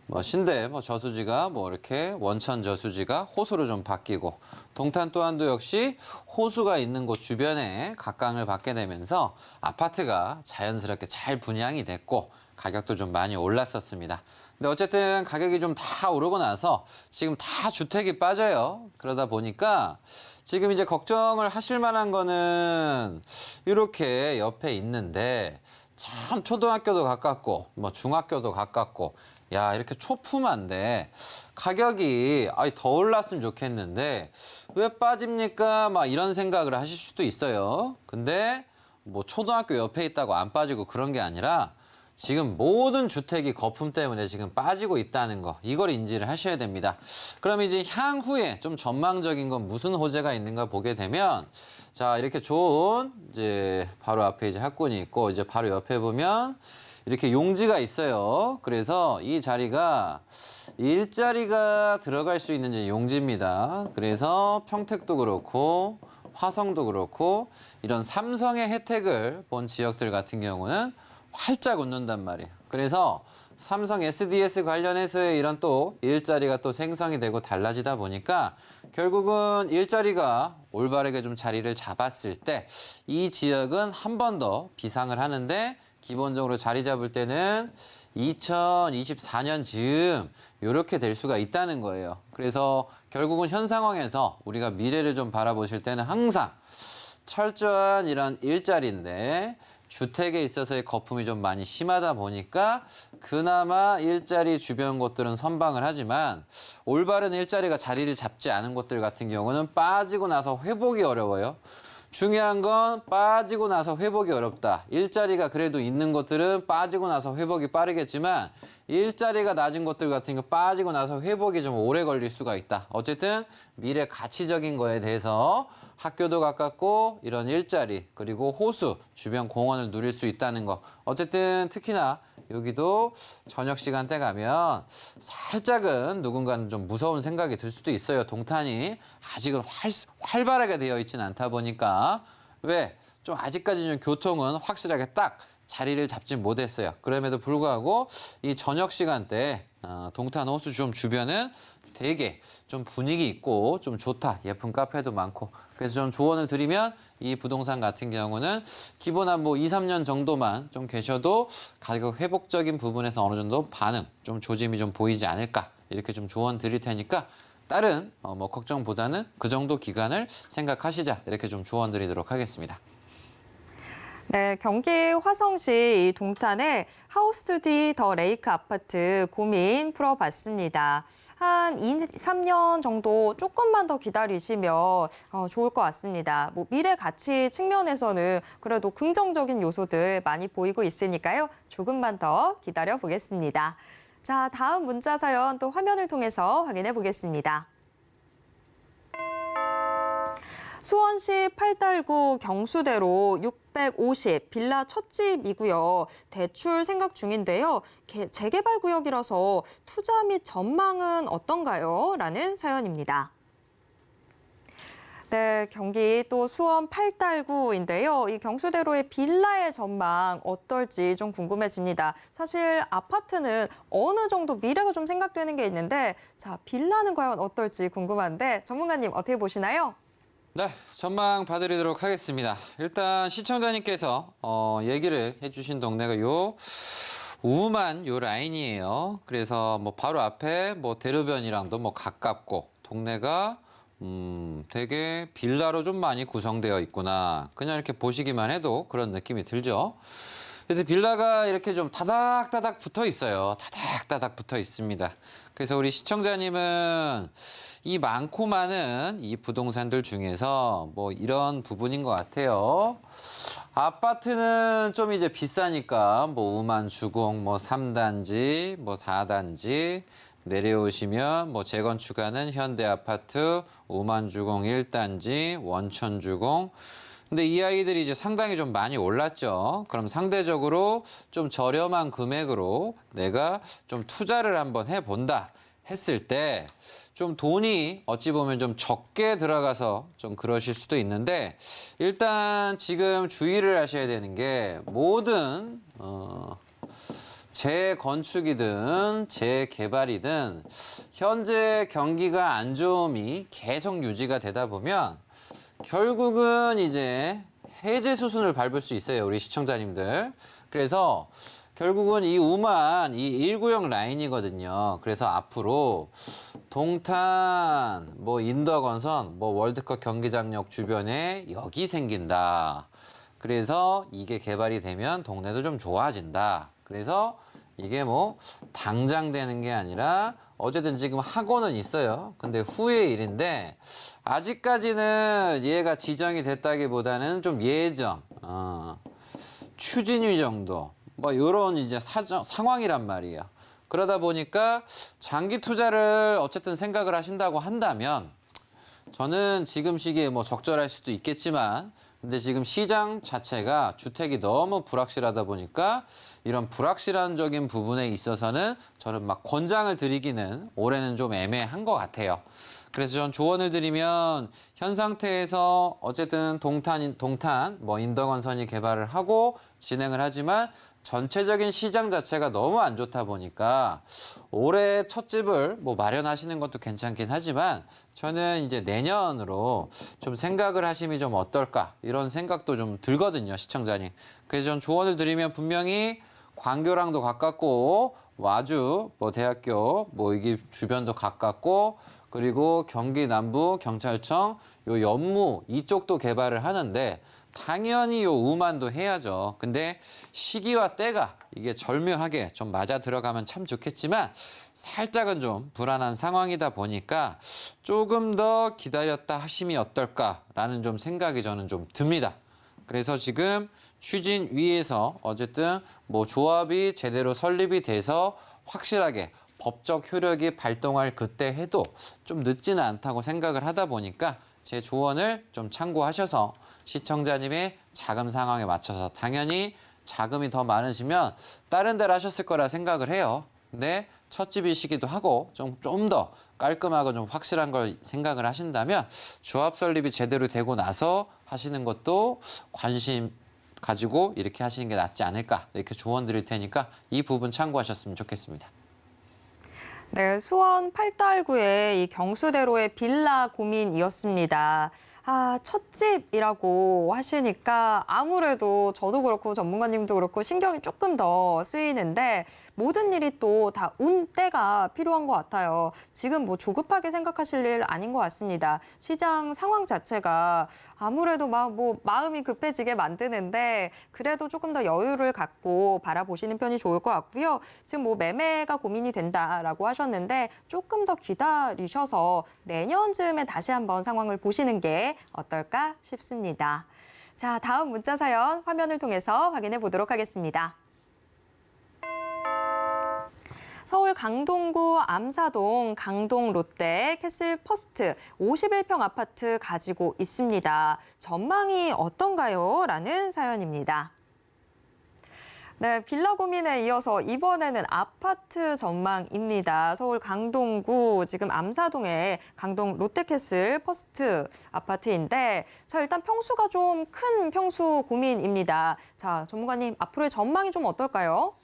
뭐 신대 뭐 저수지가 뭐 이렇게 원천 저수지가 호수로 좀 바뀌고 동탄 또한도 역시 호수가 있는 곳 주변에 각광을 받게 되면서 아파트가 자연스럽게 잘 분양이 됐고 가격도 좀 많이 올랐었습니다. 근데 어쨌든 가격이 좀 다 오르고 나서 지금 다 주택이 빠져요. 그러다 보니까 지금 이제 걱정을 하실 만한 거는 이렇게 옆에 있는데 참 초등학교도 가깝고 뭐 중학교도 가깝고 야 이렇게 초품한데 가격이 더 올랐으면 좋겠는데 왜 빠집니까? 막 이런 생각을 하실 수도 있어요. 근데 뭐 초등학교 옆에 있다고 안 빠지고 그런 게 아니라 지금 모든 주택이 거품 때문에 지금 빠지고 있다는 거 이걸 인지를 하셔야 됩니다. 그럼 이제 향후에 좀 전망적인 건 무슨 호재가 있는가 보게 되면 자 이렇게 좋은 이제 바로 앞에 이제 학군이 있고 이제 바로 옆에 보면 이렇게 용지가 있어요. 그래서 이 자리가 일자리가 들어갈 수 있는 이제 용지입니다. 그래서 평택도 그렇고 화성도 그렇고 이런 삼성의 혜택을 본 지역들 같은 경우는 활짝 웃는단 말이에요. 그래서 삼성 SDS 관련해서의 이런 또 일자리가 또 생성이 되고 달라지다 보니까 결국은 일자리가 올바르게 좀 자리를 잡았을 때 이 지역은 한 번 더 비상을 하는데 기본적으로 자리 잡을 때는 2024년 즈음 이렇게 될 수가 있다는 거예요. 그래서 결국은 현 상황에서 우리가 미래를 좀 바라보실 때는 항상 철저한 이런 일자리인데 주택에 있어서의 거품이 좀 많이 심하다 보니까 그나마 일자리 주변 곳들은 선방을 하지만 올바른 일자리가 자리를 잡지 않은 곳들 같은 경우는 빠지고 나서 회복이 어려워요. 중요한 건 빠지고 나서 회복이 어렵다. 일자리가 그래도 있는 곳들은 빠지고 나서 회복이 빠르겠지만 일자리가 낮은 곳들 같은 거 빠지고 나서 회복이 좀 오래 걸릴 수가 있다. 어쨌든 미래 가치적인 거에 대해서 학교도 가깝고 이런 일자리 그리고 호수 주변 공원을 누릴 수 있다는 거. 어쨌든 특히나 여기도 저녁 시간대 가면 살짝은 누군가는 좀 무서운 생각이 들 수도 있어요. 동탄이 아직은 활발하게 되어 있지는 않다 보니까 왜? 좀 아직까지 좀 교통은 확실하게 딱 자리를 잡지 못했어요. 그럼에도 불구하고 이 저녁 시간대 동탄 호수 좀 주변은 되게 좀 분위기 있고 좀 좋다. 예쁜 카페도 많고. 그래서 좀 조언을 드리면 이 부동산 같은 경우는 기본 한 뭐 2, 3년 정도만 좀 계셔도 가격 회복적인 부분에서 어느 정도 반응, 좀 조짐이 좀 보이지 않을까. 이렇게 좀 조언 드릴 테니까 다른 뭐 걱정보다는 그 정도 기간을 생각하시자. 이렇게 좀 조언 드리도록 하겠습니다. 네, 경기 화성시 이 동탄의 하우스 D 더 레이크 아파트 고민 풀어봤습니다. 한 2, 3년 정도 조금만 더 기다리시면 좋을 것 같습니다. 뭐 미래 가치 측면에서는 그래도 긍정적인 요소들 많이 보이고 있으니까요. 조금만 더 기다려 보겠습니다. 자, 다음 문자 사연 또 화면을 통해서 확인해 보겠습니다. 수원시 팔달구 경수대로 650 빌라 첫 집이고요. 대출 생각 중인데요. 재개발 구역이라서 투자 및 전망은 어떤가요? 라는 사연입니다. 네, 경기 또 수원 팔달구인데요. 이 경수대로의 빌라의 전망 어떨지 좀 궁금해집니다. 사실 아파트는 어느 정도 미래가 좀 생각되는 게 있는데 자, 빌라는 과연 어떨지 궁금한데 전문가님 어떻게 보시나요? 네, 전망 봐드리도록 하겠습니다. 일단 시청자님께서 얘기를 해주신 동네가 요 우만 요 라인이에요. 그래서 뭐 바로 앞에 뭐 대로변이랑도 뭐 가깝고 동네가 되게 빌라로 좀 많이 구성되어 있구나. 그냥 이렇게 보시기만 해도 그런 느낌이 들죠. 그래서 빌라가 이렇게 좀 다닥다닥 붙어 있어요. 다닥다닥 붙어 있습니다. 그래서 우리 시청자님은 이 많고 많은 이 부동산들 중에서 뭐 이런 부분인 것 같아요. 아파트는 좀 이제 비싸니까 뭐 우만 주공 뭐 3단지, 뭐 4단지 내려오시면 뭐 재건축하는 현대아파트, 우만주공 1단지, 원천주공. 근데 이 아이들이 이제 상당히 좀 많이 올랐죠. 그럼 상대적으로 좀 저렴한 금액으로 내가 좀 투자를 한번 해본다 했을 때 좀 돈이 어찌 보면 좀 적게 들어가서 좀 그러실 수도 있는데 일단 지금 주의를 하셔야 되는 게 모든 재건축이든 재개발이든 현재 경기가 안 좋음이 계속 유지가 되다 보면 결국은 이제 해제 수순을 밟을 수 있어요, 우리 시청자님들. 그래서 결국은 이 우만 이 1구역 라인이거든요. 그래서 앞으로 동탄, 뭐 인덕원선, 뭐 월드컵 경기장역 주변에 여기 생긴다. 그래서 이게 개발이 되면 동네도 좀 좋아진다. 그래서 이게 뭐 당장 되는 게 아니라 어쨌든 지금 하고는 있어요. 근데 후의 일인데 아직까지는 얘가 지정이 됐다기보다는 좀 예정, 추진위 정도 뭐 이런 이제 상황이란 말이에요. 그러다 보니까 장기 투자를 어쨌든 생각을 하신다고 한다면 저는 지금 시기에 뭐 적절할 수도 있겠지만 근데 지금 시장 자체가 주택이 너무 불확실하다 보니까 이런 불확실한적인 부분에 있어서는 저는 막 권장을 드리기는 올해는 좀 애매한 것 같아요. 그래서 전 조언을 드리면 현 상태에서 어쨌든 동탄 뭐 인덕원선이 개발을 하고 진행을 하지만 전체적인 시장 자체가 너무 안 좋다 보니까 올해 첫 집을 뭐 마련하시는 것도 괜찮긴 하지만 저는 이제 내년으로 좀 생각을 하시면 좀 어떨까 이런 생각도 좀 들거든요, 시청자님. 그래서 전 조언을 드리면 분명히 광교랑도 가깝고 와주 뭐 대학교 뭐 이게 주변도 가깝고 그리고 경기 남부 경찰청 요 연무 이쪽도 개발을 하는데 당연히 요 우만도 해야죠. 근데 시기와 때가 이게 절묘하게 좀 맞아 들어가면 참 좋겠지만 살짝은 좀 불안한 상황이다 보니까 조금 더 기다렸다 하심이 어떨까라는 좀 생각이 저는 좀 듭니다. 그래서 지금 추진위에서 어쨌든 뭐 조합이 제대로 설립이 돼서 확실하게 법적 효력이 발동할 그때 해도 좀 늦지는 않다고 생각을 하다 보니까 제 조언을 좀 참고하셔서 시청자님의 자금 상황에 맞춰서 당연히 자금이 더 많으시면 다른 데를 하셨을 거라 생각을 해요. 근데 첫 집이시기도 하고 좀 더 깔끔하고 좀 확실한 걸 생각을 하신다면 조합 설립이 제대로 되고 나서 하시는 것도 관심 가지고 이렇게 하시는 게 낫지 않을까 이렇게 조언 드릴 테니까 이 부분 참고하셨으면 좋겠습니다. 네, 수원 팔달구의 이 경수대로의 빌라 고민이었습니다. 첫 집이라고 하시니까 아무래도 저도 그렇고 전문가님도 그렇고 신경이 조금 더 쓰이는데 모든 일이 또 다 운때가 필요한 것 같아요. 지금 뭐 조급하게 생각하실 일 아닌 것 같습니다. 시장 상황 자체가 아무래도 막 뭐 마음이 급해지게 만드는데 그래도 조금 더 여유를 갖고 바라보시는 편이 좋을 것 같고요. 지금 뭐 매매가 고민이 된다라고 하셨는데 조금 더 기다리셔서 내년쯤에 다시 한번 상황을 보시는 게 어떨까 싶습니다. 자, 다음 문자 사연 화면을 통해서 확인해 보도록 하겠습니다. 서울 강동구 암사동 강동 롯데 캐슬 퍼스트 51평 아파트 가지고 있습니다. 전망이 어떤가요? 라는 사연입니다. 네, 빌라 고민에 이어서 이번에는 아파트 전망입니다. 서울 강동구 지금 암사동의 강동 롯데캐슬 퍼스트 아파트인데 일단 평수가 좀 큰 평수 고민입니다. 자, 전문가님 앞으로의 전망이 좀 어떨까요?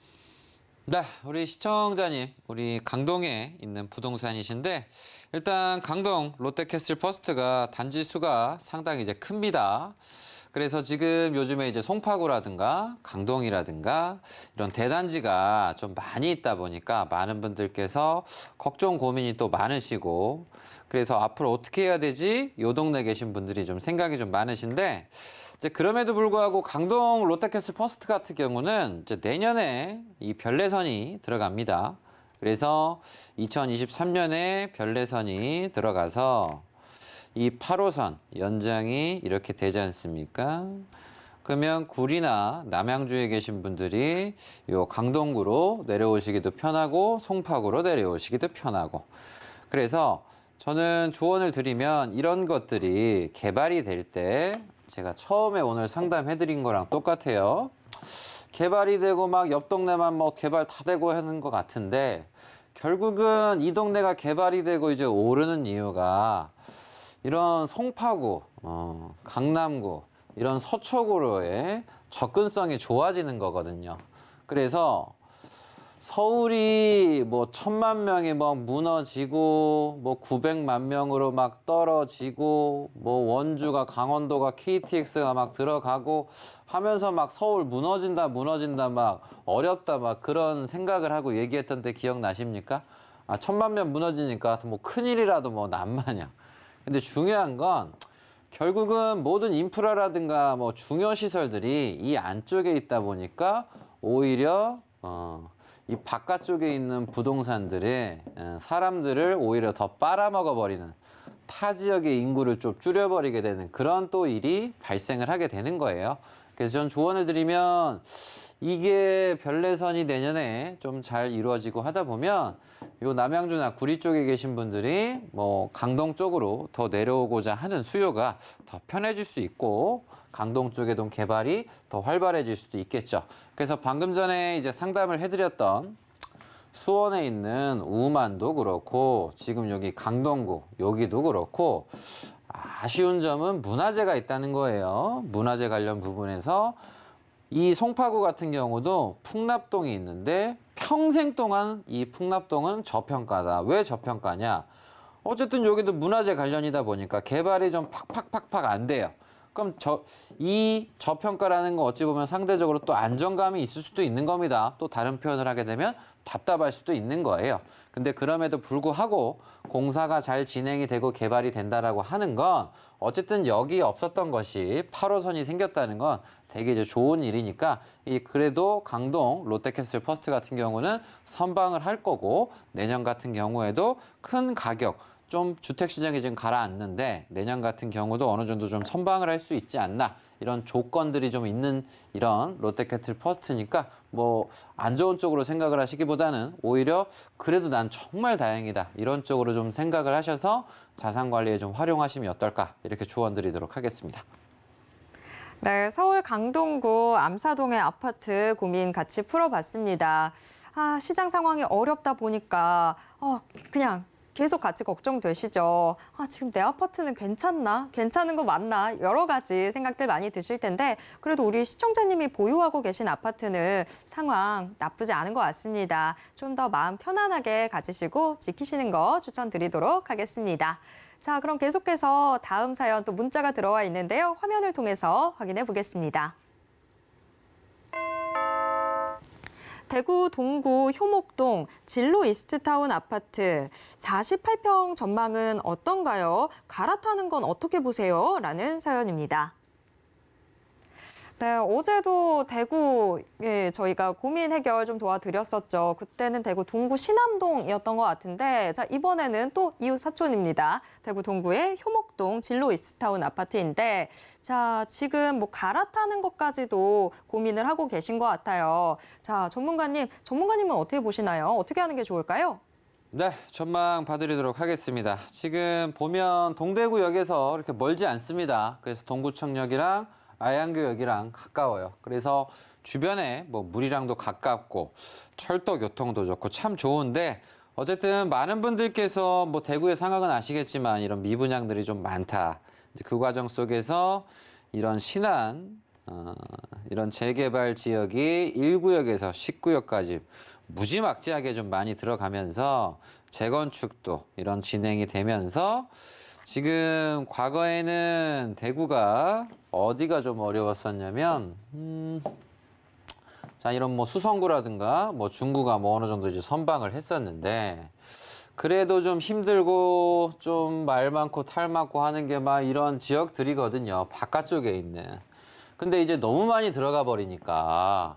네, 우리 시청자님, 우리 강동에 있는 부동산이신데 일단 강동 롯데캐슬 퍼스트가 단지 수가 상당히 이제 큽니다. 그래서 지금 요즘에 이제 송파구라든가 강동이라든가 이런 대단지가 좀 많이 있다 보니까 많은 분들께서 걱정 고민이 또 많으시고 그래서 앞으로 어떻게 해야 되지? 요 동네 계신 분들이 좀 생각이 좀 많으신데 이제 그럼에도 불구하고 강동 롯데캐슬 퍼스트 같은 경우는 이제 내년에 이 별내선이 들어갑니다. 그래서 2023년에 별내선이 들어가서 이 8호선 연장이 이렇게 되지 않습니까? 그러면 구리나 남양주에 계신 분들이 요 강동구로 내려오시기도 편하고 송파구로 내려오시기도 편하고 그래서 저는 조언을 드리면 이런 것들이 개발이 될 때 제가 처음에 오늘 상담해드린 거랑 똑같아요. 개발이 되고 막 옆 동네만 뭐 개발 다 되고 하는 것 같은데 결국은 이 동네가 개발이 되고 이제 오르는 이유가 이런 송파구, 강남구, 이런 서초구로의 접근성이 좋아지는 거거든요. 그래서 서울이 뭐 1,000만 명이 막 무너지고 뭐 900만 명으로 막 떨어지고 뭐 원주가 강원도가 KTX가 막 들어가고 하면서 막 서울 무너진다 막 어렵다 막 그런 생각을 하고 얘기했던 때 기억나십니까? 1,000만 명 무너지니까 뭐 큰일이라도 뭐 난마냥. 근데 중요한 건 결국은 모든 인프라라든가 뭐 중요 시설들이 이 안쪽에 있다 보니까 오히려 이 바깥쪽에 있는 부동산들의 사람들을 오히려 더 빨아먹어 버리는 타 지역의 인구를 좀 줄여버리게 되는 그런 또 일이 발생을 하게 되는 거예요. 그래서 전 조언을 드리면 이게 별내선이 내년에 좀 잘 이루어지고 하다 보면 요 남양주나 구리 쪽에 계신 분들이 뭐 강동 쪽으로 더 내려오고자 하는 수요가 더 편해질 수 있고 강동 쪽에도 개발이 더 활발해질 수도 있겠죠. 그래서 방금 전에 이제 상담을 해드렸던 수원에 있는 우만도 그렇고 지금 여기 강동구 여기도 그렇고 아쉬운 점은 문화재가 있다는 거예요. 문화재 관련 부분에서 이 송파구 같은 경우도 풍납동이 있는데 평생 동안 이 풍납동은 저평가다. 왜 저평가냐? 어쨌든 여기도 문화재 관련이다 보니까 개발이 좀 팍팍팍팍 안 돼요. 그럼 이 저평가라는 거 어찌 보면 상대적으로 또 안정감이 있을 수도 있는 겁니다. 또 다른 표현을 하게 되면 답답할 수도 있는 거예요. 근데 그럼에도 불구하고 공사가 잘 진행이 되고 개발이 된다라고 하는 건 어쨌든 여기 없었던 것이 8호선이 생겼다는 건 되게 이제 좋은 일이니까 그래도 강동 롯데캐슬 퍼스트 같은 경우는 선방을 할 거고 내년 같은 경우에도 큰 가격 좀 주택 시장이 지금 가라앉는데 내년 같은 경우도 어느 정도 좀 선방을 할 수 있지 않나 이런 조건들이 좀 있는 이런 롯데캐슬 퍼스트니까 뭐 안 좋은 쪽으로 생각을 하시기보다는 오히려 그래도 난 정말 다행이다 이런 쪽으로 좀 생각을 하셔서 자산 관리에 좀 활용하시면 어떨까 이렇게 조언드리도록 하겠습니다. 네, 서울 강동구 암사동의 아파트 고민 같이 풀어봤습니다. 시장 상황이 어렵다 보니까 그냥 계속 같이 걱정되시죠. 지금 내 아파트는 괜찮나? 괜찮은 거 맞나? 여러 가지 생각들 많이 드실 텐데 그래도 우리 시청자님이 보유하고 계신 아파트는 상황 나쁘지 않은 것 같습니다. 좀 더 마음 편안하게 가지시고 지키시는 거 추천드리도록 하겠습니다. 자, 그럼 계속해서 다음 사연 또 문자가 들어와 있는데요. 화면을 통해서 확인해 보겠습니다. 대구 동구 효목동 진로 이스트타운 아파트 48평 전망은 어떤가요? 갈아타는 건 어떻게 보세요? 라는 사연입니다. 네, 어제도 대구에 저희가 고민 해결 좀 도와드렸었죠. 그때는 대구 동구 신암동이었던 것 같은데 자 이번에는 또 이웃 사촌입니다. 대구 동구의 효목동 진로 이스타운 아파트인데 자 지금 뭐 갈아타는 것까지도 고민을 하고 계신 것 같아요. 자 전문가님은 어떻게 보시나요? 어떻게 하는 게 좋을까요? 네, 전망 봐드리도록 하겠습니다. 지금 보면 동대구역에서 이렇게 멀지 않습니다. 그래서 동구청역이랑 아양교역이랑 가까워요. 그래서 주변에 뭐 물이랑도 가깝고 철도 교통도 좋고 참 좋은데 어쨌든 많은 분들께서 뭐 대구의 상황은 아시겠지만 이런 미분양들이 좀 많다. 이제 그 과정 속에서 이런 신안 이런 재개발 지역이 1구역에서 10구역까지 무지막지하게 좀 많이 들어가면서 재건축도 이런 진행이 되면서 지금 과거에는 대구가 어디가 좀 어려웠었냐면 자 이런 뭐 수성구라든가 뭐 중구가 뭐 어느 정도 이제 선방을 했었는데 그래도 좀 힘들고 좀 말 많고 탈 많고 하는 게 막 이런 지역들이거든요. 바깥쪽에 있는. 근데 이제 너무 많이 들어가 버리니까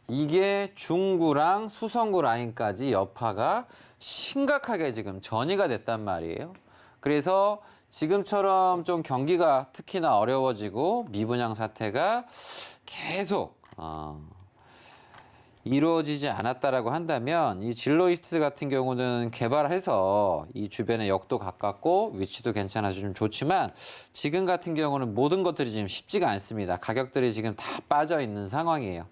이게 중구랑 수성구 라인까지 여파가 심각하게 지금 전이가 됐단 말이에요. 그래서 지금처럼 좀 경기가 특히나 어려워지고 미분양 사태가 계속 이루어지지 않았다라고 한다면 이 진로이스트 같은 경우는 개발해서 이 주변에 역도 가깝고 위치도 괜찮아서 좀 좋지만 지금 같은 경우는 모든 것들이 지금 쉽지가 않습니다. 가격들이 지금 다 빠져 있는 상황이에요.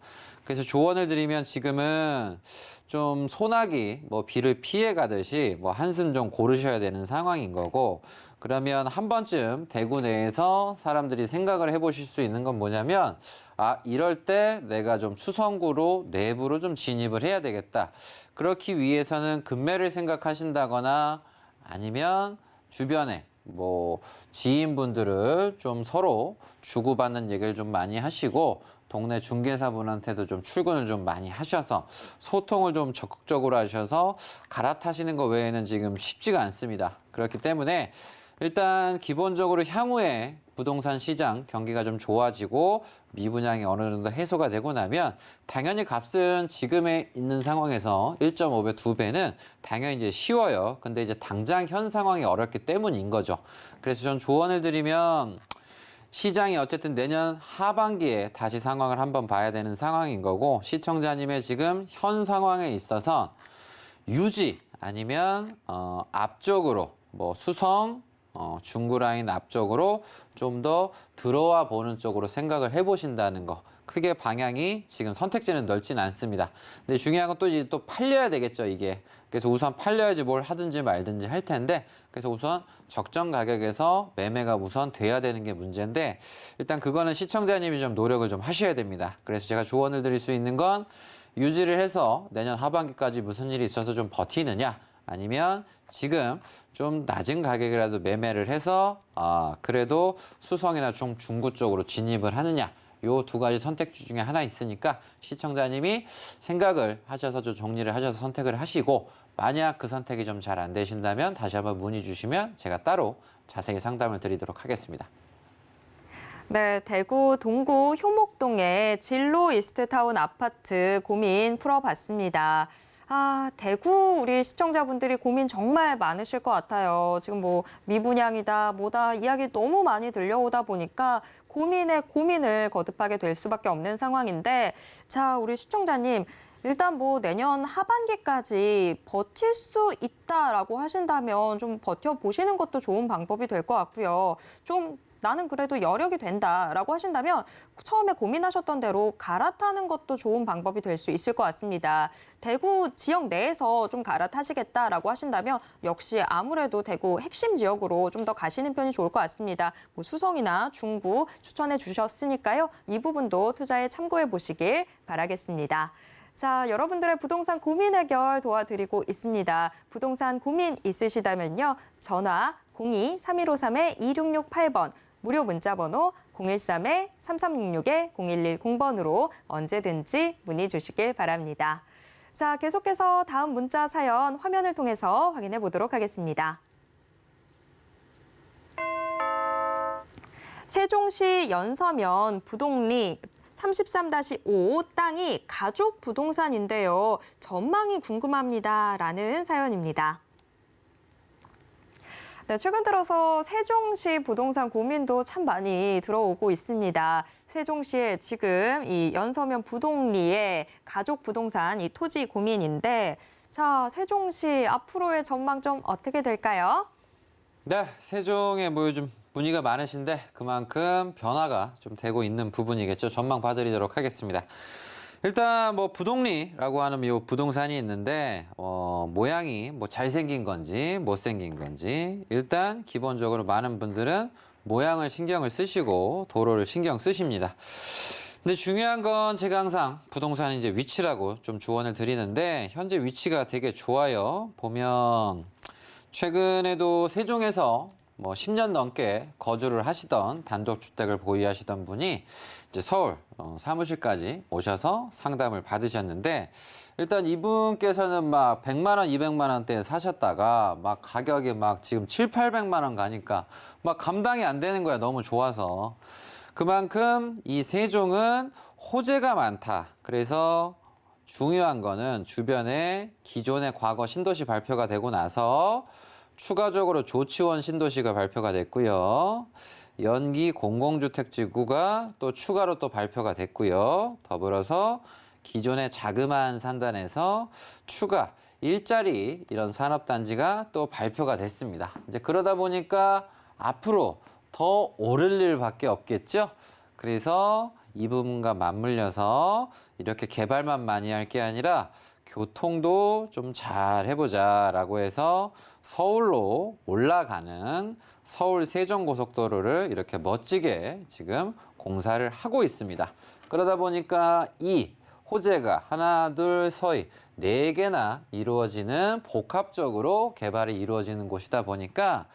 그래서 조언을 드리면 지금은 좀 소나기, 뭐 비를 피해 가듯이 뭐 한숨 좀 고르셔야 되는 상황인 거고, 그러면 한 번쯤 대구 내에서 사람들이 생각을 해보실 수 있는 건 뭐냐면, 아, 이럴 때 내가 좀 수성구로 내부로 좀 진입을 해야 되겠다. 그렇기 위해서는 금매를 생각하신다거나 아니면 주변에 뭐 지인분들을 좀 서로 주고받는 얘기를 좀 많이 하시고, 동네 중개사분한테도 좀 출근을 좀 많이 하셔서 소통을 좀 적극적으로 하셔서 갈아타시는 거 외에는 지금 쉽지가 않습니다. 그렇기 때문에 일단 기본적으로 향후에 부동산 시장 경기가 좀 좋아지고 미분양이 어느 정도 해소가 되고 나면 당연히 값은 지금에 있는 상황에서 1.5배, 2배는 당연히 이제 쉬워요. 근데 이제 당장 현 상황이 어렵기 때문인 거죠. 그래서 전 조언을 드리면 시장이 어쨌든 내년 하반기에 다시 상황을 한번 봐야 되는 상황인 거고, 시청자님의 지금 현 상황에 있어서 유지 아니면 앞쪽으로 뭐 수성, 중구 라인 앞쪽으로 좀 더 들어와 보는 쪽으로 생각을 해보신다는 거. 크게 방향이 지금 선택지는 넓진 않습니다. 근데 중요한 건 또 이제 또 팔려야 되겠죠, 이게. 그래서 우선 팔려야지 뭘 하든지 말든지 할 텐데, 그래서 우선 적정 가격에서 매매가 우선 돼야 되는 게 문제인데, 일단 그거는 시청자님이 좀 노력을 좀 하셔야 됩니다. 그래서 제가 조언을 드릴 수 있는 건 유지를 해서 내년 하반기까지 무슨 일이 있어서 좀 버티느냐, 아니면 지금 좀 낮은 가격이라도 매매를 해서 그래도 수성이나 중구 쪽으로 진입을 하느냐, 요 두 가지 선택지 중에 하나 있으니까 시청자님이 생각을 하셔서 좀 정리를 하셔서 선택을 하시고, 만약 그 선택이 좀 잘 안 되신다면 다시 한번 문의 주시면 제가 따로 자세히 상담을 드리도록 하겠습니다. 네, 대구 동구 효목동의 진로 이스트타운 아파트 고민 풀어봤습니다. 아, 대구 우리 시청자분들이 고민 정말 많으실 것 같아요. 지금 뭐 미분양이다, 뭐다 이야기 너무 많이 들려오다 보니까 고민에 고민을 거듭하게 될 수밖에 없는 상황인데, 자, 우리 시청자님, 일단 뭐 내년 하반기까지 버틸 수 있다라고 하신다면 좀 버텨보시는 것도 좋은 방법이 될 것 같고요. 좀 나는 그래도 여력이 된다라고 하신다면 처음에 고민하셨던 대로 갈아타는 것도 좋은 방법이 될 수 있을 것 같습니다. 대구 지역 내에서 좀 갈아타시겠다라고 하신다면 역시 아무래도 대구 핵심 지역으로 좀 더 가시는 편이 좋을 것 같습니다. 뭐 수성이나 중구 추천해 주셨으니까요. 이 부분도 투자에 참고해 보시길 바라겠습니다. 자, 여러분들의 부동산 고민 해결 도와드리고 있습니다. 부동산 고민 있으시다면요. 전화 02-3153-2668번, 무료 문자번호 013-3366-0110번으로 언제든지 문의 주시길 바랍니다. 자, 계속해서 다음 문자 사연 화면을 통해서 확인해 보도록 하겠습니다. 세종시 연서면 부동리 33-5 땅이 가족 부동산인데요. 전망이 궁금합니다. 라는 사연입니다. 네, 최근 들어서 세종시 부동산 고민도 참 많이 들어오고 있습니다. 세종시에 지금 이 연서면 부동리의 가족 부동산 이 토지 고민인데, 자, 세종시 앞으로의 전망 좀 어떻게 될까요? 네, 세종에 뭐 요즘 문의가 많으신데 그만큼 변화가 좀 되고 있는 부분이겠죠. 전망 봐드리도록 하겠습니다. 일단 뭐 부동리라고 하는 이 부동산이 있는데 모양이 뭐 잘생긴 건지 못생긴 건지, 일단 기본적으로 많은 분들은 모양을 신경을 쓰시고 도로를 신경 쓰십니다. 근데 중요한 건 제가 항상 부동산 이제 위치라고 좀 조언을 드리는데, 현재 위치가 되게 좋아요. 보면 최근에도 세종에서 뭐 10년 넘게 거주를 하시던 단독주택을 보유하시던 분이 이제 서울 사무실까지 오셔서 상담을 받으셨는데, 일단 이분께서는 막 100만 원, 200만 원대에 사셨다가 막 가격이 막 지금 7, 800만 원 가니까 막 감당이 안 되는 거야. 너무 좋아서. 그만큼 이 세종은 호재가 많다. 그래서 중요한 거는 주변에 기존의 과거 신도시 발표가 되고 나서 추가적으로 조치원 신도시가 발표가 됐고요. 연기 공공주택지구가 또 추가로 또 발표가 됐고요. 더불어서 기존의 자그마한 산단에서 추가 일자리 이런 산업단지가 또 발표가 됐습니다. 이제 그러다 보니까 앞으로 더 오를 일밖에 없겠죠. 그래서 이 부분과 맞물려서 이렇게 개발만 많이 할 게 아니라 교통도 좀 잘 해보자라고 해서 서울로 올라가는 서울 세종고속도로를 이렇게 멋지게 지금 공사를 하고 있습니다. 그러다 보니까 이 호재가 하나, 둘, 서희 4개나 이루어지는 복합적으로 개발이 이루어지는 곳이다 보니까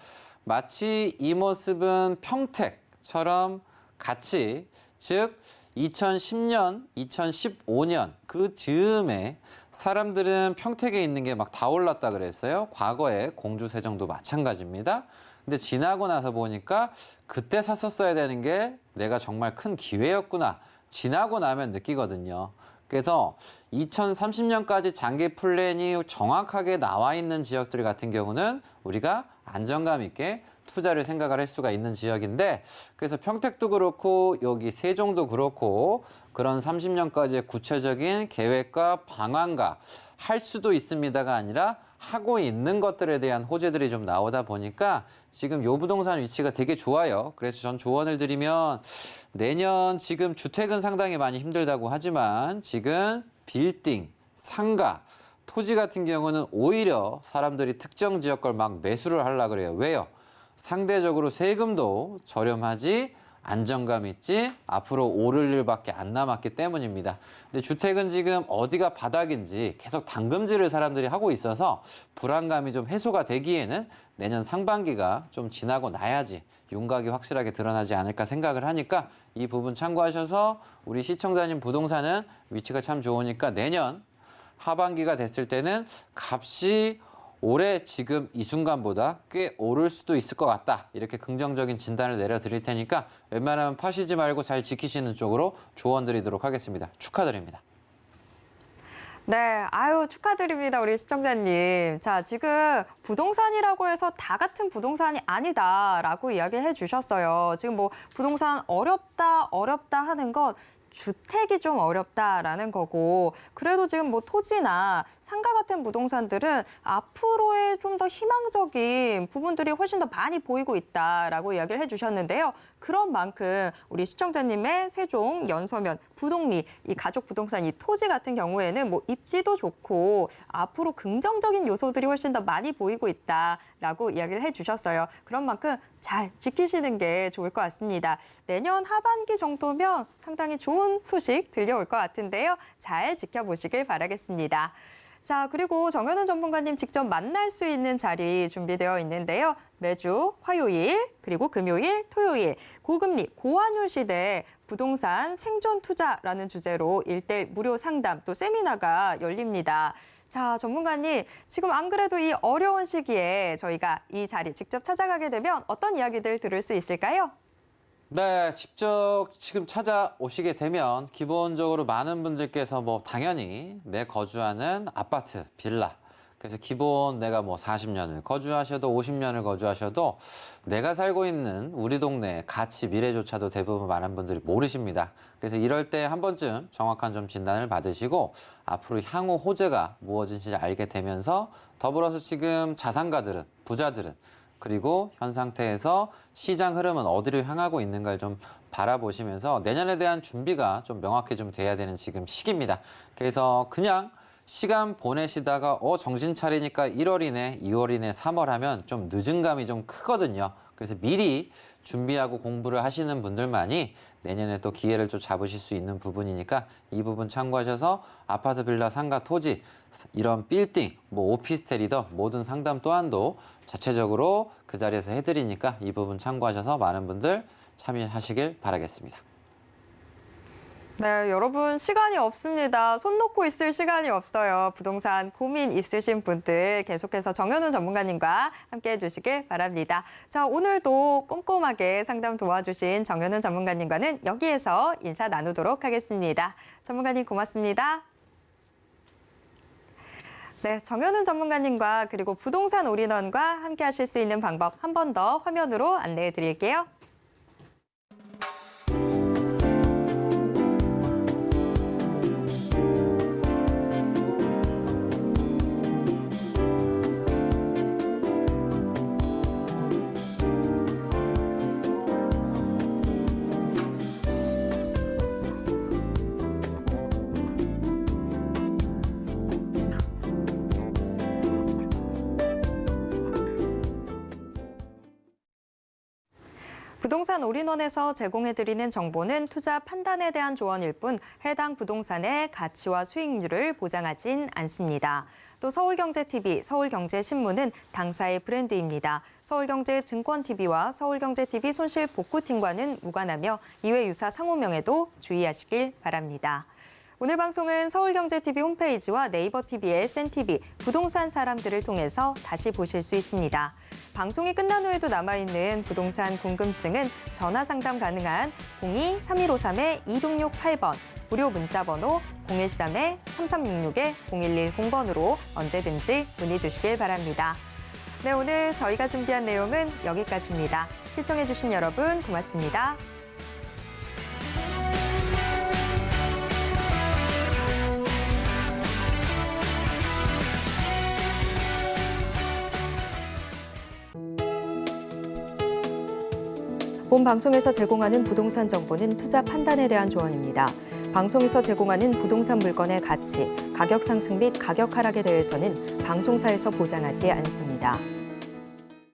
마치 이 모습은 평택처럼 같이 즉 2010년, 2015년 그 즈음에 사람들은 평택에 있는 게 막 다 올랐다 그랬어요. 과거에 공주 세종도 마찬가지입니다. 근데 지나고 나서 보니까 그때 샀었어야 되는 게 내가 정말 큰 기회였구나. 지나고 나면 느끼거든요. 그래서 2030년까지 장기 플랜이 정확하게 나와 있는 지역들 같은 경우는 우리가 안정감 있게 투자를 생각을 할 수가 있는 지역인데 그래서 평택도 그렇고 여기 세종도 그렇고 그런 30년까지의 구체적인 계획과 방안과 할 수도 있습니다가 아니라 하고 있는 것들에 대한 호재들이 좀 나오다 보니까 지금 요 부동산 위치가 되게 좋아요. 그래서 전 조언을 드리면 내년 지금 주택은 상당히 많이 힘들다고 하지만 지금 빌딩, 상가, 토지 같은 경우는 오히려 사람들이 특정 지역 걸 막 매수를 하려고 그래요. 왜요? 상대적으로 세금도 저렴하지 안정감 있지 앞으로 오를 일밖에 안 남았기 때문입니다. 근데 주택은 지금 어디가 바닥인지 계속 당금질을 사람들이 하고 있어서 불안감이 좀 해소가 되기에는 내년 상반기가 좀 지나고 나야지 윤곽이 확실하게 드러나지 않을까 생각을 하니까 이 부분 참고하셔서 우리 시청자님 부동산은 위치가 참 좋으니까 내년 하반기가 됐을 때는 값이 올해 지금 이 순간보다 꽤 오를 수도 있을 것 같다. 이렇게 긍정적인 진단을 내려드릴 테니까 웬만하면 파시지 말고 잘 지키시는 쪽으로 조언 드리도록 하겠습니다. 축하드립니다. 네, 아유, 축하드립니다, 우리 시청자님. 자, 지금 부동산이라고 해서 다 같은 부동산이 아니다라고 이야기해 주셨어요. 지금 뭐 부동산 어렵다 하는 것 주택이 좀 어렵다라는 거고 그래도 지금 뭐 토지나 상가 같은 부동산들은 앞으로의 좀 더 희망적인 부분들이 훨씬 더 많이 보이고 있다라고 이야기를 해주셨는데요. 그런 만큼 우리 시청자님의 세종, 연서면, 부동리, 이 가족 부동산, 이 토지 같은 경우에는 뭐 입지도 좋고 앞으로 긍정적인 요소들이 훨씬 더 많이 보이고 있다라고 이야기를 해주셨어요. 그런 만큼 잘 지키시는 게 좋을 것 같습니다. 내년 하반기 정도면 상당히 좋은 소식 들려올 것 같은데요. 잘 지켜보시길 바라겠습니다. 자, 그리고 정현훈 전문가님 직접 만날 수 있는 자리 준비되어 있는데요. 매주 화요일, 그리고 금요일, 토요일, 고금리, 고환율 시대 부동산 생존 투자라는 주제로 1대1 무료 상담 또 세미나가 열립니다. 자, 전문가님, 지금 안 그래도 이 어려운 시기에 저희가 이 자리 직접 찾아가게 되면 어떤 이야기들 들을 수 있을까요? 네, 직접 지금 찾아오시게 되면 기본적으로 많은 분들께서 뭐 당연히 내 거주하는 아파트, 빌라 그래서 기본 내가 뭐 40년을 거주하셔도 50년을 거주하셔도 내가 살고 있는 우리 동네 가치, 미래조차도 대부분 많은 분들이 모르십니다. 그래서 이럴 때 한 번쯤 정확한 좀 진단을 받으시고 앞으로 향후 호재가 무엇인지 알게 되면서 더불어서 지금 자산가들은, 부자들은 그리고 현 상태에서 시장 흐름은 어디를 향하고 있는가를 좀 바라보시면서 내년에 대한 준비가 좀 명확히 좀 돼야 되는 지금 시기입니다. 그래서 그냥 시간 보내시다가 정신 차리니까 1월이네, 2월이네, 3월 하면 좀 늦은 감이 좀 크거든요. 그래서 미리 준비하고 공부를 하시는 분들만이 내년에 또 기회를 좀 잡으실 수 있는 부분이니까 이 부분 참고하셔서 아파트, 빌라, 상가, 토지 이런 빌딩, 뭐 오피스텔이든 모든 상담 또한도 자체적으로 그 자리에서 해드리니까 이 부분 참고하셔서 많은 분들 참여하시길 바라겠습니다. 네, 여러분 시간이 없습니다. 손 놓고 있을 시간이 없어요. 부동산 고민 있으신 분들 계속해서 정현훈 전문가님과 함께 해주시길 바랍니다. 자, 오늘도 꼼꼼하게 상담 도와주신 정현훈 전문가님과는 여기에서 인사 나누도록 하겠습니다. 전문가님 고맙습니다. 네, 정현훈 전문가님과 그리고 부동산 올인원과 함께 하실 수 있는 방법 한 번 더 화면으로 안내해 드릴게요. 부동산 올인원에서 제공해드리는 정보는 투자 판단에 대한 조언일 뿐 해당 부동산의 가치와 수익률을 보장하진 않습니다. 또 서울경제TV, 서울경제신문은 당사의 브랜드입니다. 서울경제증권TV와 서울경제TV 손실복구팀과는 무관하며 이외 유사 상호명에도 주의하시길 바랍니다. 오늘 방송은 서울경제TV 홈페이지와 네이버TV의 SNTV, 부동산 사람들을 통해서 다시 보실 수 있습니다. 방송이 끝난 후에도 남아있는 부동산 궁금증은 전화 상담 가능한 02-3153-2668번, 무료 문자번호 013-3366-0110번으로 언제든지 문의 주시길 바랍니다. 네, 오늘 저희가 준비한 내용은 여기까지입니다. 시청해주신 여러분 고맙습니다. 본 방송에서 제공하는 부동산 정보는 투자 판단에 대한 조언입니다. 방송에서 제공하는 부동산 물건의 가치, 가격 상승 및 가격 하락에 대해서는 방송사에서 보장하지 않습니다.